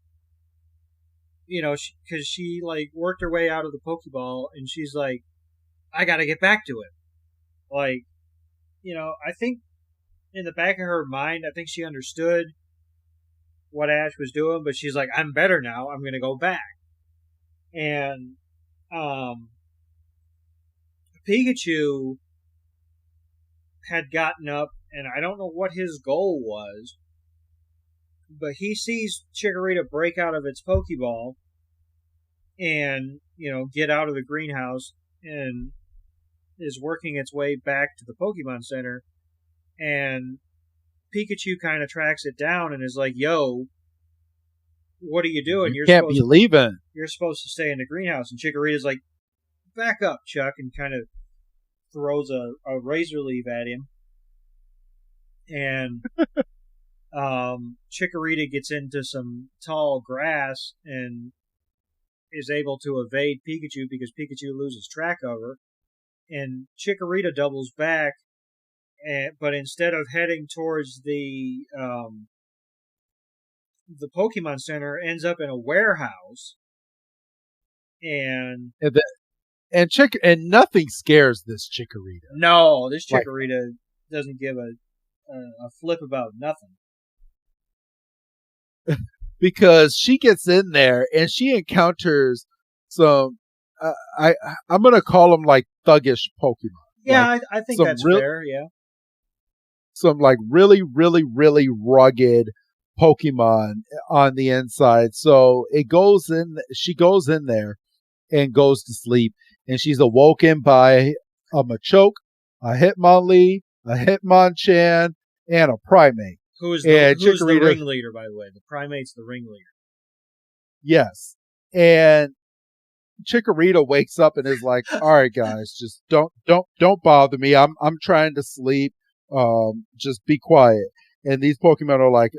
B: because she like worked her way out of the Pokeball, and she's like, I got to get back to it. Like, I think in the back of her mind, I think she understood what Ash was doing, but she's like, I'm better now. I'm going to go back. And Pikachu had gotten up, and I don't know what his goal was, but he sees Chikorita break out of its Pokeball and, get out of the greenhouse, and is working its way back to the Pokemon Center. And Pikachu kind of tracks it down and is like, yo, what are you doing?
A: You can't be leaving.
B: You're supposed to stay in the greenhouse. And Chikorita's like, back up, Chuck, and kind of throws a razor leaf at him. And Chikorita gets into some tall grass and is able to evade Pikachu because Pikachu loses track of her. And Chikorita doubles back, but instead of heading towards the Pokemon Center, ends up in a warehouse. And
A: nothing scares this Chikorita.
B: No, this Chikorita doesn't give a flip about nothing.
A: Because she gets in there and she encounters some, I'm going to call them like thuggish Pokemon.
B: Yeah,
A: like
B: I think that's fair, yeah.
A: Some like really, really, really rugged Pokemon on the inside. So she goes in there and goes to sleep, and she's awoken by a Machoke, a Hitmonlee, a Hitmonchan, and a Primate.
B: Who's the ringleader, by the way? The Primate's the ringleader.
A: Yes. And Chikorita wakes up and is like, all right, guys, just don't bother me. I'm trying to sleep. Just be quiet. And these Pokemon are like,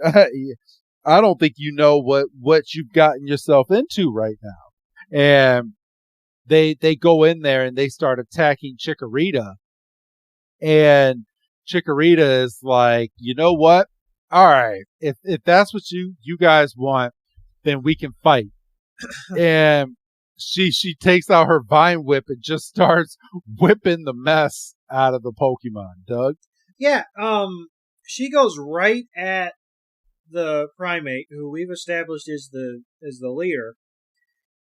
A: I don't think you know what you've gotten yourself into right now. And they go in there and they start attacking Chikorita. And Chikorita is like, you know what? All right, if that's what you guys want, then we can fight. And she takes out her Vine Whip and just starts whipping the mess out of the Pokemon, Doug.
B: Yeah, she goes right at the Primate, who we've established is the leader.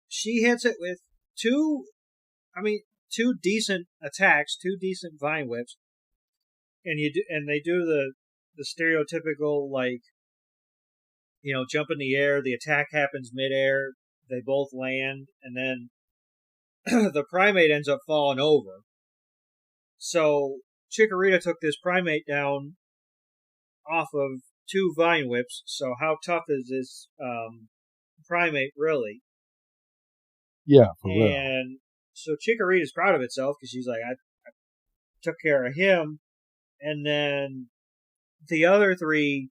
B: She hits it with two decent attacks, two decent Vine Whips, and they do the stereotypical like jump in the air. The attack happens midair. They both land, and then the primate ends up falling over. So Chikorita took this primate down off of 2 vine whips. So how tough is this primate really?
A: Yeah, for real.
B: And so Chikorita's proud of itself because she's like, I took care of him. And then the other 3,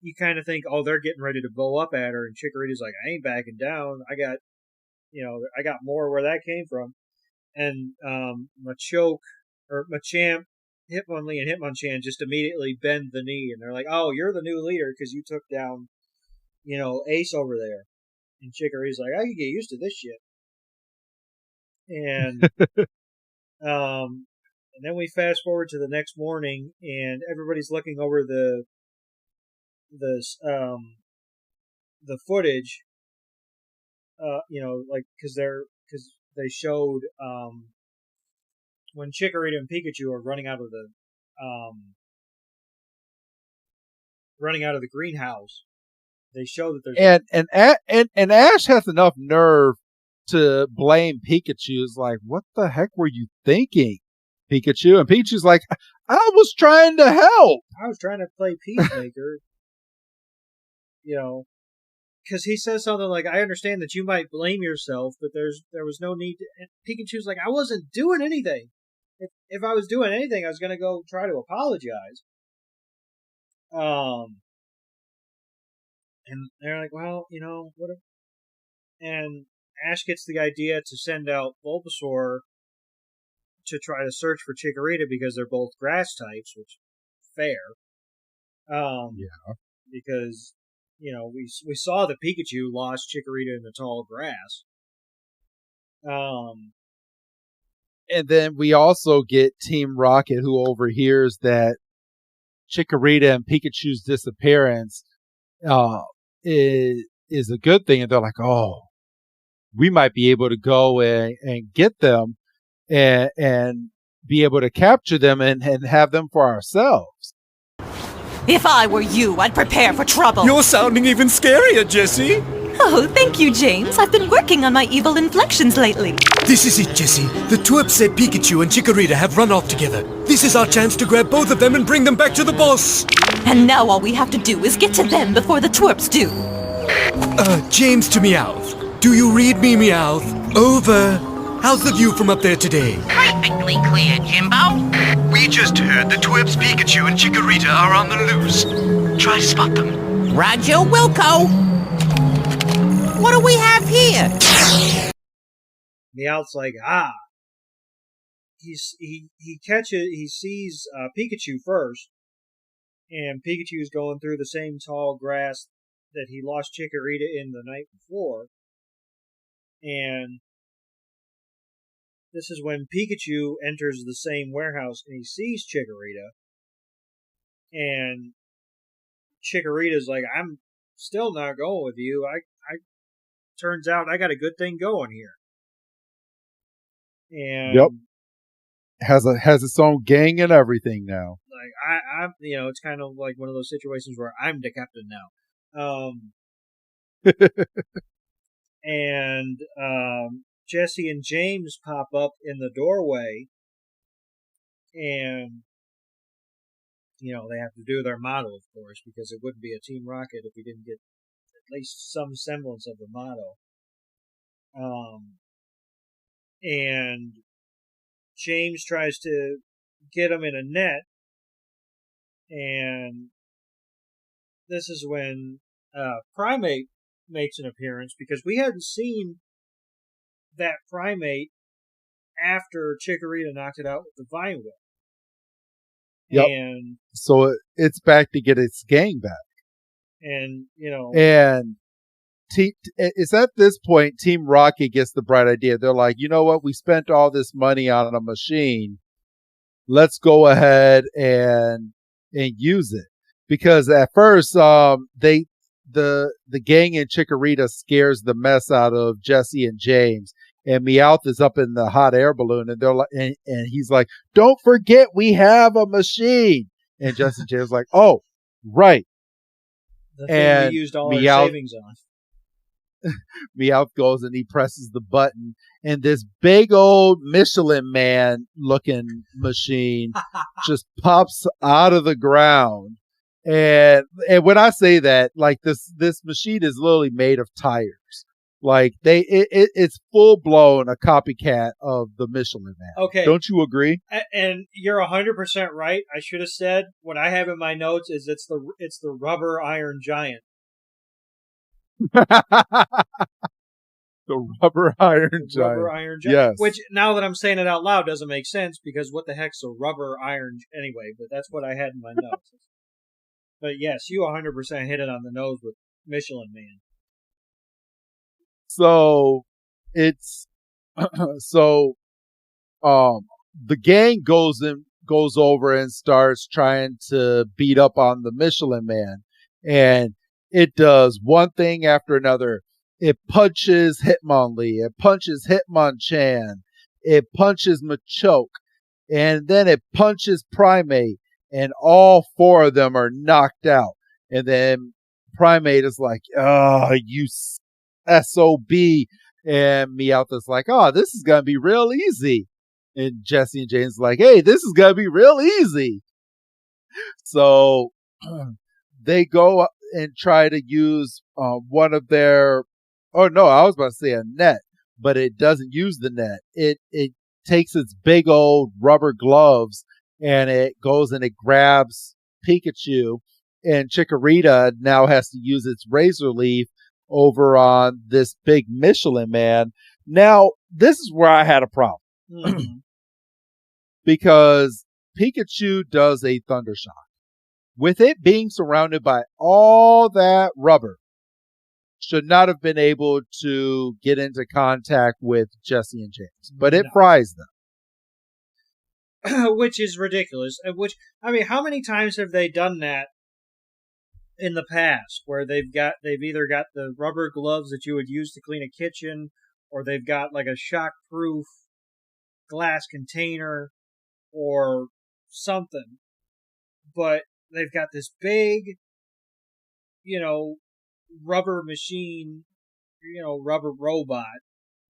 B: you kind of think, oh, they're getting ready to bow up at her. And Chikorita's like, I ain't backing down. I got more where that came from. And Machamp, Hitmonlee, and Hitmonchan just immediately bend the knee. And they're like, oh, you're the new leader because you took down, Ace over there. And Chikorita's like, I can get used to this shit. And and then we fast forward to the next morning, and everybody's looking over the footage. Because they showed when Chikorita and Pikachu are running out of the greenhouse. They show that there's
A: and Ash has enough nerve to blame Pikachu. Is like, what the heck were you thinking, Pikachu? And Pikachu's like, I was trying to help.
B: I was trying to play peacemaker. Because he says something like, I understand that you might blame yourself, but there was no need to. And Pikachu's like, I wasn't doing anything. If I was doing anything, I was going to go try to apologize. And they're like, well, what if... And Ash gets the idea to send out Bulbasaur to try to search for Chikorita because they're both grass types, which is fair.
A: Yeah.
B: Because, we saw that Pikachu lost Chikorita in the tall grass.
A: And then we also get Team Rocket, who overhears that Chikorita and Pikachu's disappearance is a good thing, and they're like, oh, we might be able to go and get them and be able to capture them and have them for ourselves.
F: If I were you, I'd prepare for trouble.
C: You're sounding even scarier, Jessie.
F: Oh, thank you, James. I've been working on my evil inflections lately.
C: This is it, Jessie. The twerp said Pikachu and Chikorita have run off together. This is our chance to grab both of them and bring them back to the boss.
F: And now all we have to do is get to them before the twerps do.
C: James to Meowth. Do you read me, Meowth? Over. How's the view from up there today?
G: Perfectly clear, Jimbo.
H: We just heard the twerps Pikachu and Chikorita are on the loose. Try to spot them.
G: Roger Wilco. What do we have here?
B: Meowth's like, he sees Pikachu first, and Pikachu's going through the same tall grass that he lost Chikorita in the night before. And this is when Pikachu enters the same warehouse and he sees Chikorita. And Chikorita's like, I'm still not going with you. Turns out I got a good thing going here. And
A: yep, has its own gang and everything now.
B: Like I'm it's kind of like one of those situations where I'm the captain now. And Jesse and James pop up in the doorway, and they have to do their motto, of course, because it wouldn't be a Team Rocket if we didn't get at least some semblance of the motto. And James tries to get him in a net, and this is when Primate makes an appearance, because we hadn't seen that Primate after Chikorita knocked it out with the Vine Whip.
A: Yep.
B: And
A: so it's back to get its gang back.
B: And,
A: and it's at this point Team Rocket gets the bright idea. They're like, you know what? We spent all this money on a machine. Let's go ahead and use it. Because at first, the gang in Chikorita scares the mess out of Jesse and James, and Meowth is up in the hot air balloon, and they're like, and he's like, "Don't forget we have a machine." And Jesse and James is like, "Oh, right."
B: The thing
A: and
B: we used all
A: Meowth,
B: our savings on.
A: Meowth goes and he presses the button, and this big old Michelin Man looking machine just pops out of the ground. And when I say that, like this machine is literally made of tires. Like it's full blown a copycat of the Michelin Man.
B: Okay,
A: don't you agree?
B: And you're 100% right. I should have said what I have in my notes is it's the rubber iron giant.
A: The rubber iron giant.
B: Rubber iron giant.
A: Yes.
B: Which now that I'm saying it out loud doesn't make sense because what the heck's a rubber iron anyway? But that's what I had in my notes. But yes, you 100% hit it on the nose with Michelin Man.
A: So it's the gang goes over and starts trying to beat up on the Michelin Man, and it does one thing after another. It punches Hitmonlee, it punches Hitmonchan, it punches Machoke, and then it punches Primate, and all four of them are knocked out. And then Primate is like, "Oh, you SOB," and Meowth is like, "Oh, this is gonna be real easy." And Jesse and James like, "Hey, this is gonna be real easy." So they go and try to use one of their, oh no, I was about to say a net, but it doesn't use the net. It takes its big old rubber gloves and it goes and it grabs Pikachu, and Chikorita now has to use its razor leaf over on this big Michelin Man. Now, this is where I had a problem.
B: Mm-hmm.
A: Because Pikachu does a Thunder Shock. With it being surrounded by all that rubber, should not have been able to get into contact with Jesse and James. But it fries
B: them. Which is ridiculous. Which, I mean, how many times have they done that in the past where they've either got the rubber gloves that you would use to clean a kitchen, or they've got like a shock-proof glass container or something, but they've got this big, rubber machine, rubber robot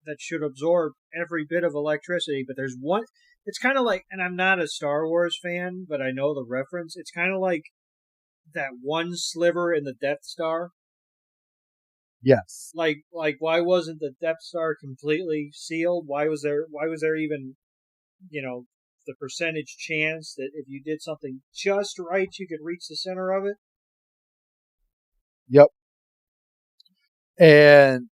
B: that should absorb every bit of electricity. But there's one, it's kind of like, and I'm not a Star Wars fan, but I know the reference. It's kind of like that one sliver in the Death Star.
A: Yes.
B: Like why wasn't the Death Star completely sealed? Why was there even, the percentage chance that if you did something just right, you could reach the center of it?
A: Yep. And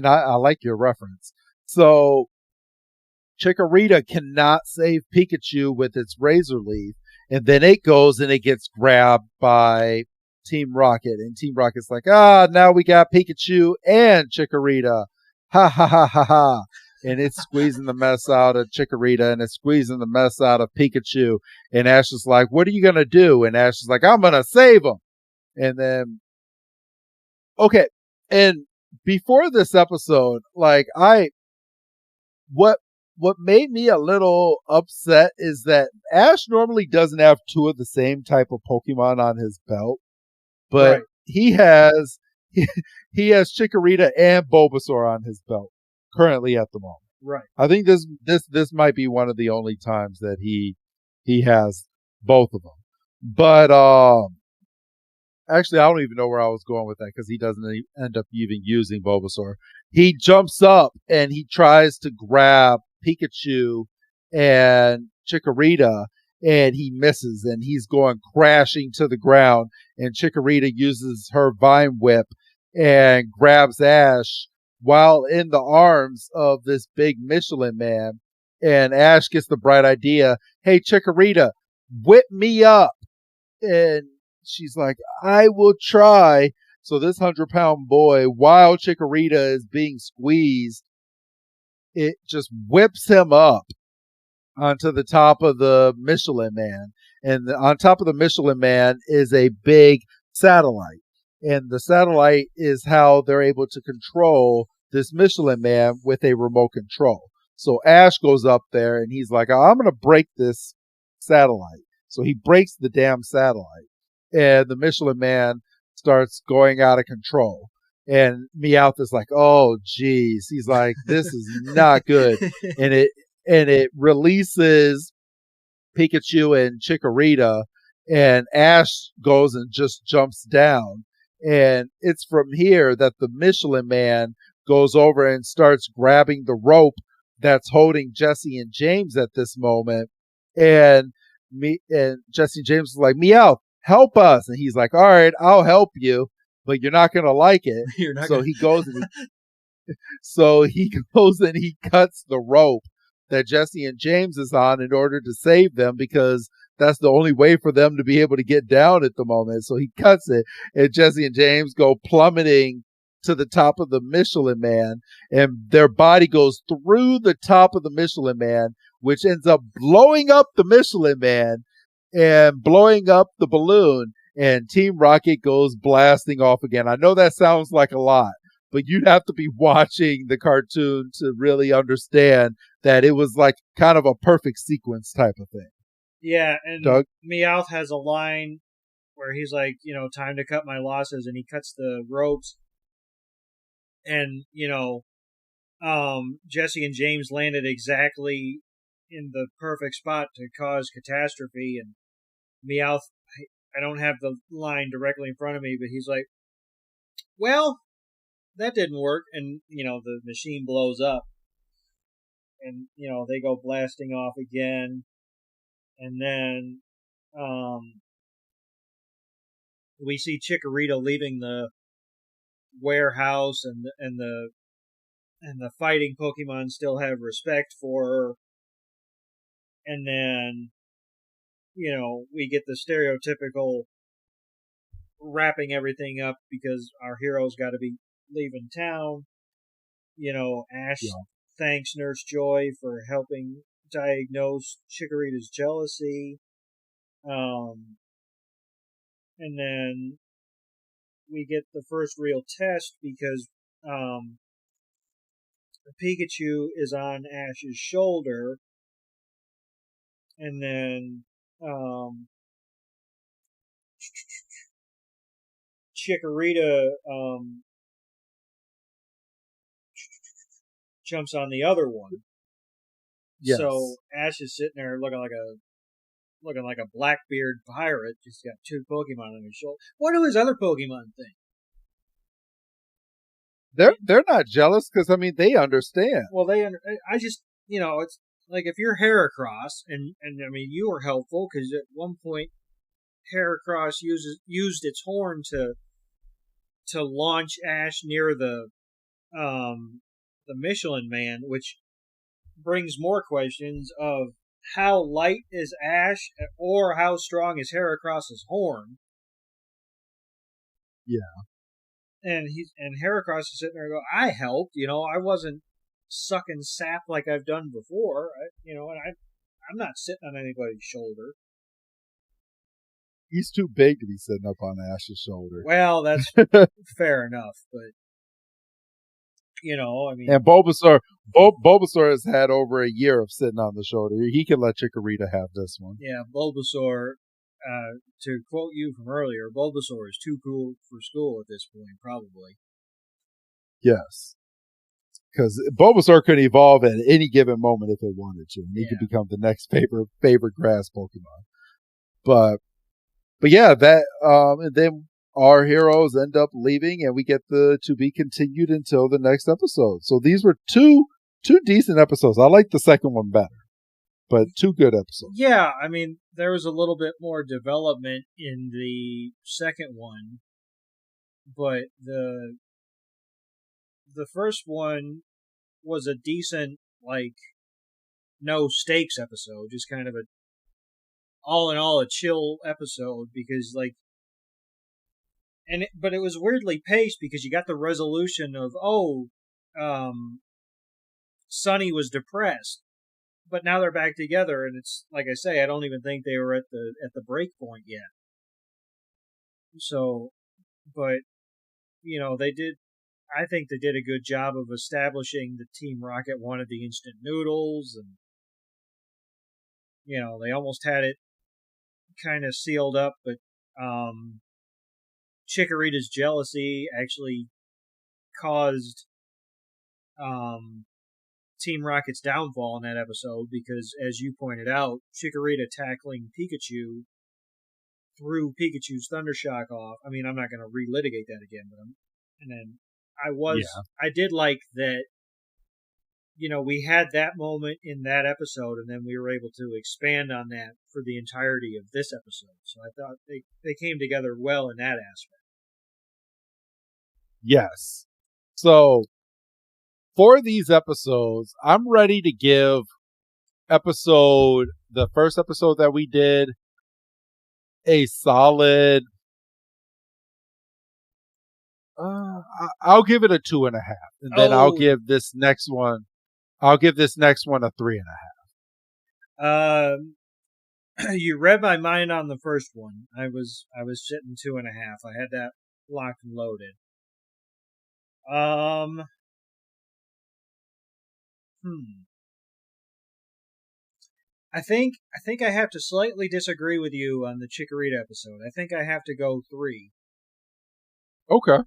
A: I like your reference. So Chikorita cannot save Pikachu with its razor leaf, and then it goes and it gets grabbed by Team Rocket, and Team Rocket's like, now we got Pikachu and Chikorita. Ha ha ha ha ha. And it's squeezing the mess out of Chikorita, and it's squeezing the mess out of Pikachu. And Ash is like, "What are you going to do?" And Ash is like, "I'm going to save him." And then, okay. And before this episode, like what made me a little upset is that Ash normally doesn't have two of the same type of Pokemon on his belt, but right. he has Chikorita and Bulbasaur on his belt currently at the moment.
B: Right.
A: I think this might be one of the only times that he has both of them. But actually, I don't even know where I was going with that because he doesn't end up even using Bulbasaur. He jumps up and he tries to grab Pikachu and Chikorita, and he misses, and he's going crashing to the ground. And Chikorita uses her Vine Whip and grabs Ash while in the arms of this big Michelin Man. And Ash gets the bright idea, "Hey, Chikorita, whip me up." And she's like, "I will try." So this 100-pound boy, while Chikorita is being squeezed, it just whips him up onto the top of the Michelin Man. And on top of the Michelin Man is a big satellite. And the satellite is how they're able to control this Michelin Man with a remote control. So Ash goes up there and he's like, "I'm going to break this satellite." So he breaks the damn satellite. And the Michelin Man starts going out of control. And Meowth is like, oh, geez. He's like, this is not good. And it releases Pikachu and Chikorita, and Ash goes and just jumps down. And it's from here that the Michelin Man goes over and starts grabbing the rope that's holding Jesse and James at this moment. And Jesse and James is like, Meowth, help us. And he's like, all right, I'll help you, but you're not going to like it. He goes and he goes and he cuts the rope that Jesse and James is on in order to save them, because that's the only way for them to be able to get down at the moment. So he cuts it, and Jesse and James go plummeting to the top of the Michelin Man, and their body goes through the top of the Michelin Man, which ends up blowing up the Michelin Man and blowing up the balloon, and Team Rocket goes blasting off again. I know that sounds like a lot, but you'd have to be watching the cartoon to really understand that it was like kind of a perfect sequence type of thing.
B: Yeah, and
A: Doug?
B: Meowth has a line where he's like, time to cut my losses, and he cuts the ropes. And, Jesse and James landed exactly in the perfect spot to cause catastrophe. And Meowth, I don't have the line directly in front of me, but he's like, well, that didn't work. And, the machine blows up. And, they go blasting off again. And then we see Chikorita leaving the warehouse, and the fighting Pokemon still have respect for her. And then, we get the stereotypical wrapping everything up because our hero's got to be leaving town. Ash thanks Nurse Joy for helping diagnose Chikorita's jealousy. And then we get the first real test because Pikachu is on Ash's shoulder, and then Chikorita jumps on the other one.
A: Yes.
B: So Ash is sitting there looking like a Blackbeard pirate. Just got two Pokemon on his shoulder. What do his other Pokemon think?
A: They're not jealous because they understand.
B: Well, I just it's like if you're Heracross, and you were helpful because at one point Heracross used its horn to launch Ash near the Michelin Man, which brings more questions of how light is Ash or how strong is Heracross's horn.
A: Yeah.
B: And Heracross is sitting there and go, I helped, I wasn't sucking sap like I've done before, and I'm not sitting on anybody's shoulder.
A: He's too big to be sitting up on Ash's shoulder.
B: Well, that's fair enough, but
A: And Bulbasaur has had over a year of sitting on the shoulder. He can let Chikorita have this one.
B: Yeah, Bulbasaur. To quote you from earlier, Bulbasaur is too cool for school at this point, probably.
A: Yes. Because Bulbasaur could evolve at any given moment if it wanted to. And he could become the next favorite grass Pokemon. But yeah, that and then our heroes end up leaving, and we get the to be continued until the next episode. So these were two decent episodes. I like the second one better. But two good episodes.
B: Yeah, there was a little bit more development in the second one, but the first one was a decent, no stakes episode, just kind of all in all a chill episode because but it was weirdly paced because you got the resolution of Sunny was depressed. But now they're back together, and it's like I say, I don't even think they were at the break point yet. So, but they did. I think they did a good job of establishing that Team Rocket wanted the instant noodles, and they almost had it kind of sealed up. But Chikorita's jealousy actually caused Team Rocket's downfall in that episode because, as you pointed out, Chikorita tackling Pikachu threw Pikachu's Thundershock off. I mean, I'm not going to relitigate that again, but I did like that, we had that moment in that episode, and then we were able to expand on that for the entirety of this episode. So I thought they came together well in that aspect.
A: Yes. So, for these episodes, I'm ready to give the first episode that we did, a solid, I'll give it a 2.5. And then I'll give this next one a 3.5.
B: You read my mind on the first one. I was sitting 2.5. I had that locked and loaded. I think I have to slightly disagree with you on the Chikorita episode. I think I have to go 3.
A: Okay.
B: I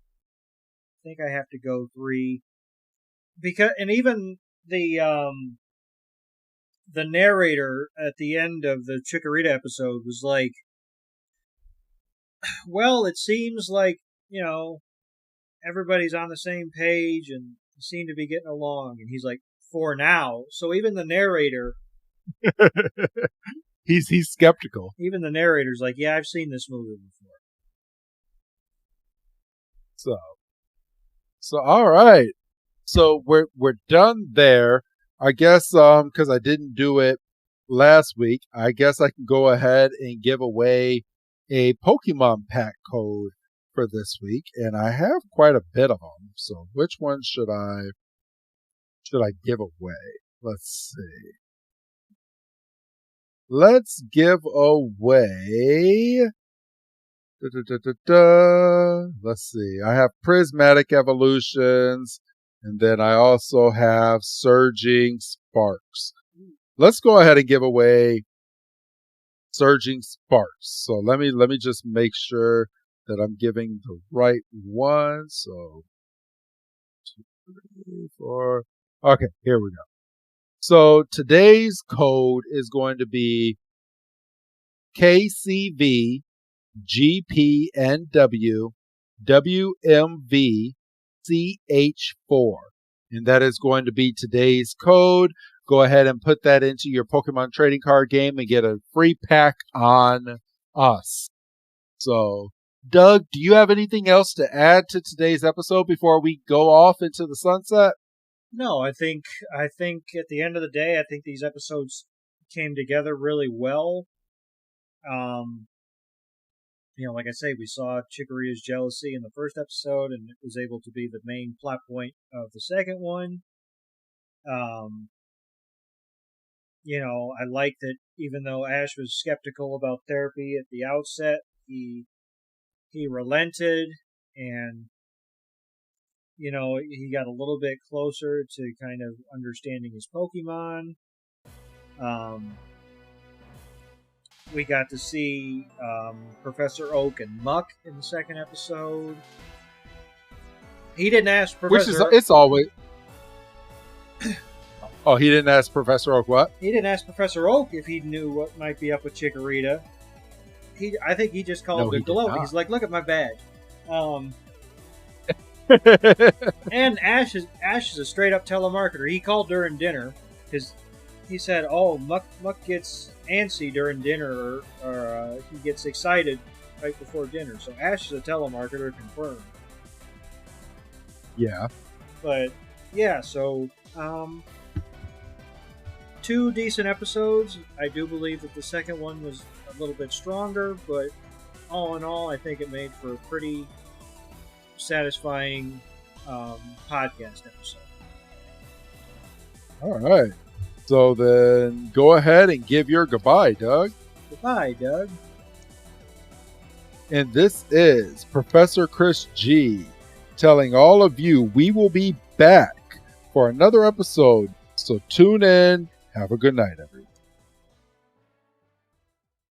B: think I have to go 3 because, and even the narrator at the end of the Chikorita episode was like, well, it seems like, everybody's on the same page and seem to be getting along. And he's like, for now. So even the narrator,
A: he's skeptical.
B: Even the narrator's like, yeah, I've seen this movie before.
A: So all right. So we're done there. I guess because I didn't do it last week, I guess I can go ahead and give away a Pokemon pack code for this week, and I have quite a bit of them. So which one should I give away? Let's see. Let's give away. Let's see. I have Prismatic Evolutions, and then I also have Surging Sparks. Let's go ahead and give away Surging Sparks. So let me just make sure that I'm giving the right one. So 2, 3, 4. Okay, here we go. So today's code is going to be KCV GPNW WMV CH4. And that is going to be today's code. Go ahead and put that into your Pokemon trading card game and get a free pack on us. So, Doug, do you have anything else to add to today's episode before we go off into the sunset?
B: No, I think at the end of the day, I think these episodes came together really well. Like I say, we saw Chikorita's jealousy in the first episode, and it was able to be the main plot point of the second one. I like that even though Ash was skeptical about therapy at the outset, he relented, and he got a little bit closer to kind of understanding his Pokemon. We got to see Professor Oak and Muck in the second episode. He didn't ask Professor...
A: it's always... Oh, he didn't ask Professor Oak what?
B: He didn't ask Professor Oak if he knew what might be up with Chikorita. I think he just called it glow. He's like, look at my badge. And Ash is a straight up telemarketer. He called during dinner because he said, "Oh, Muck gets antsy during dinner, or he gets excited right before dinner." So Ash is a telemarketer, confirmed.
A: Yeah.
B: But yeah, so 2 decent episodes. I do believe that the second one was a little bit stronger, but all in all, I think it made for a pretty satisfying podcast episode.
A: All right. So then go ahead and give your goodbye, Doug.
B: Goodbye, Doug.
A: And this is Professor Chris G telling all of you we will be back for another episode. So tune in. Have a good night, everyone.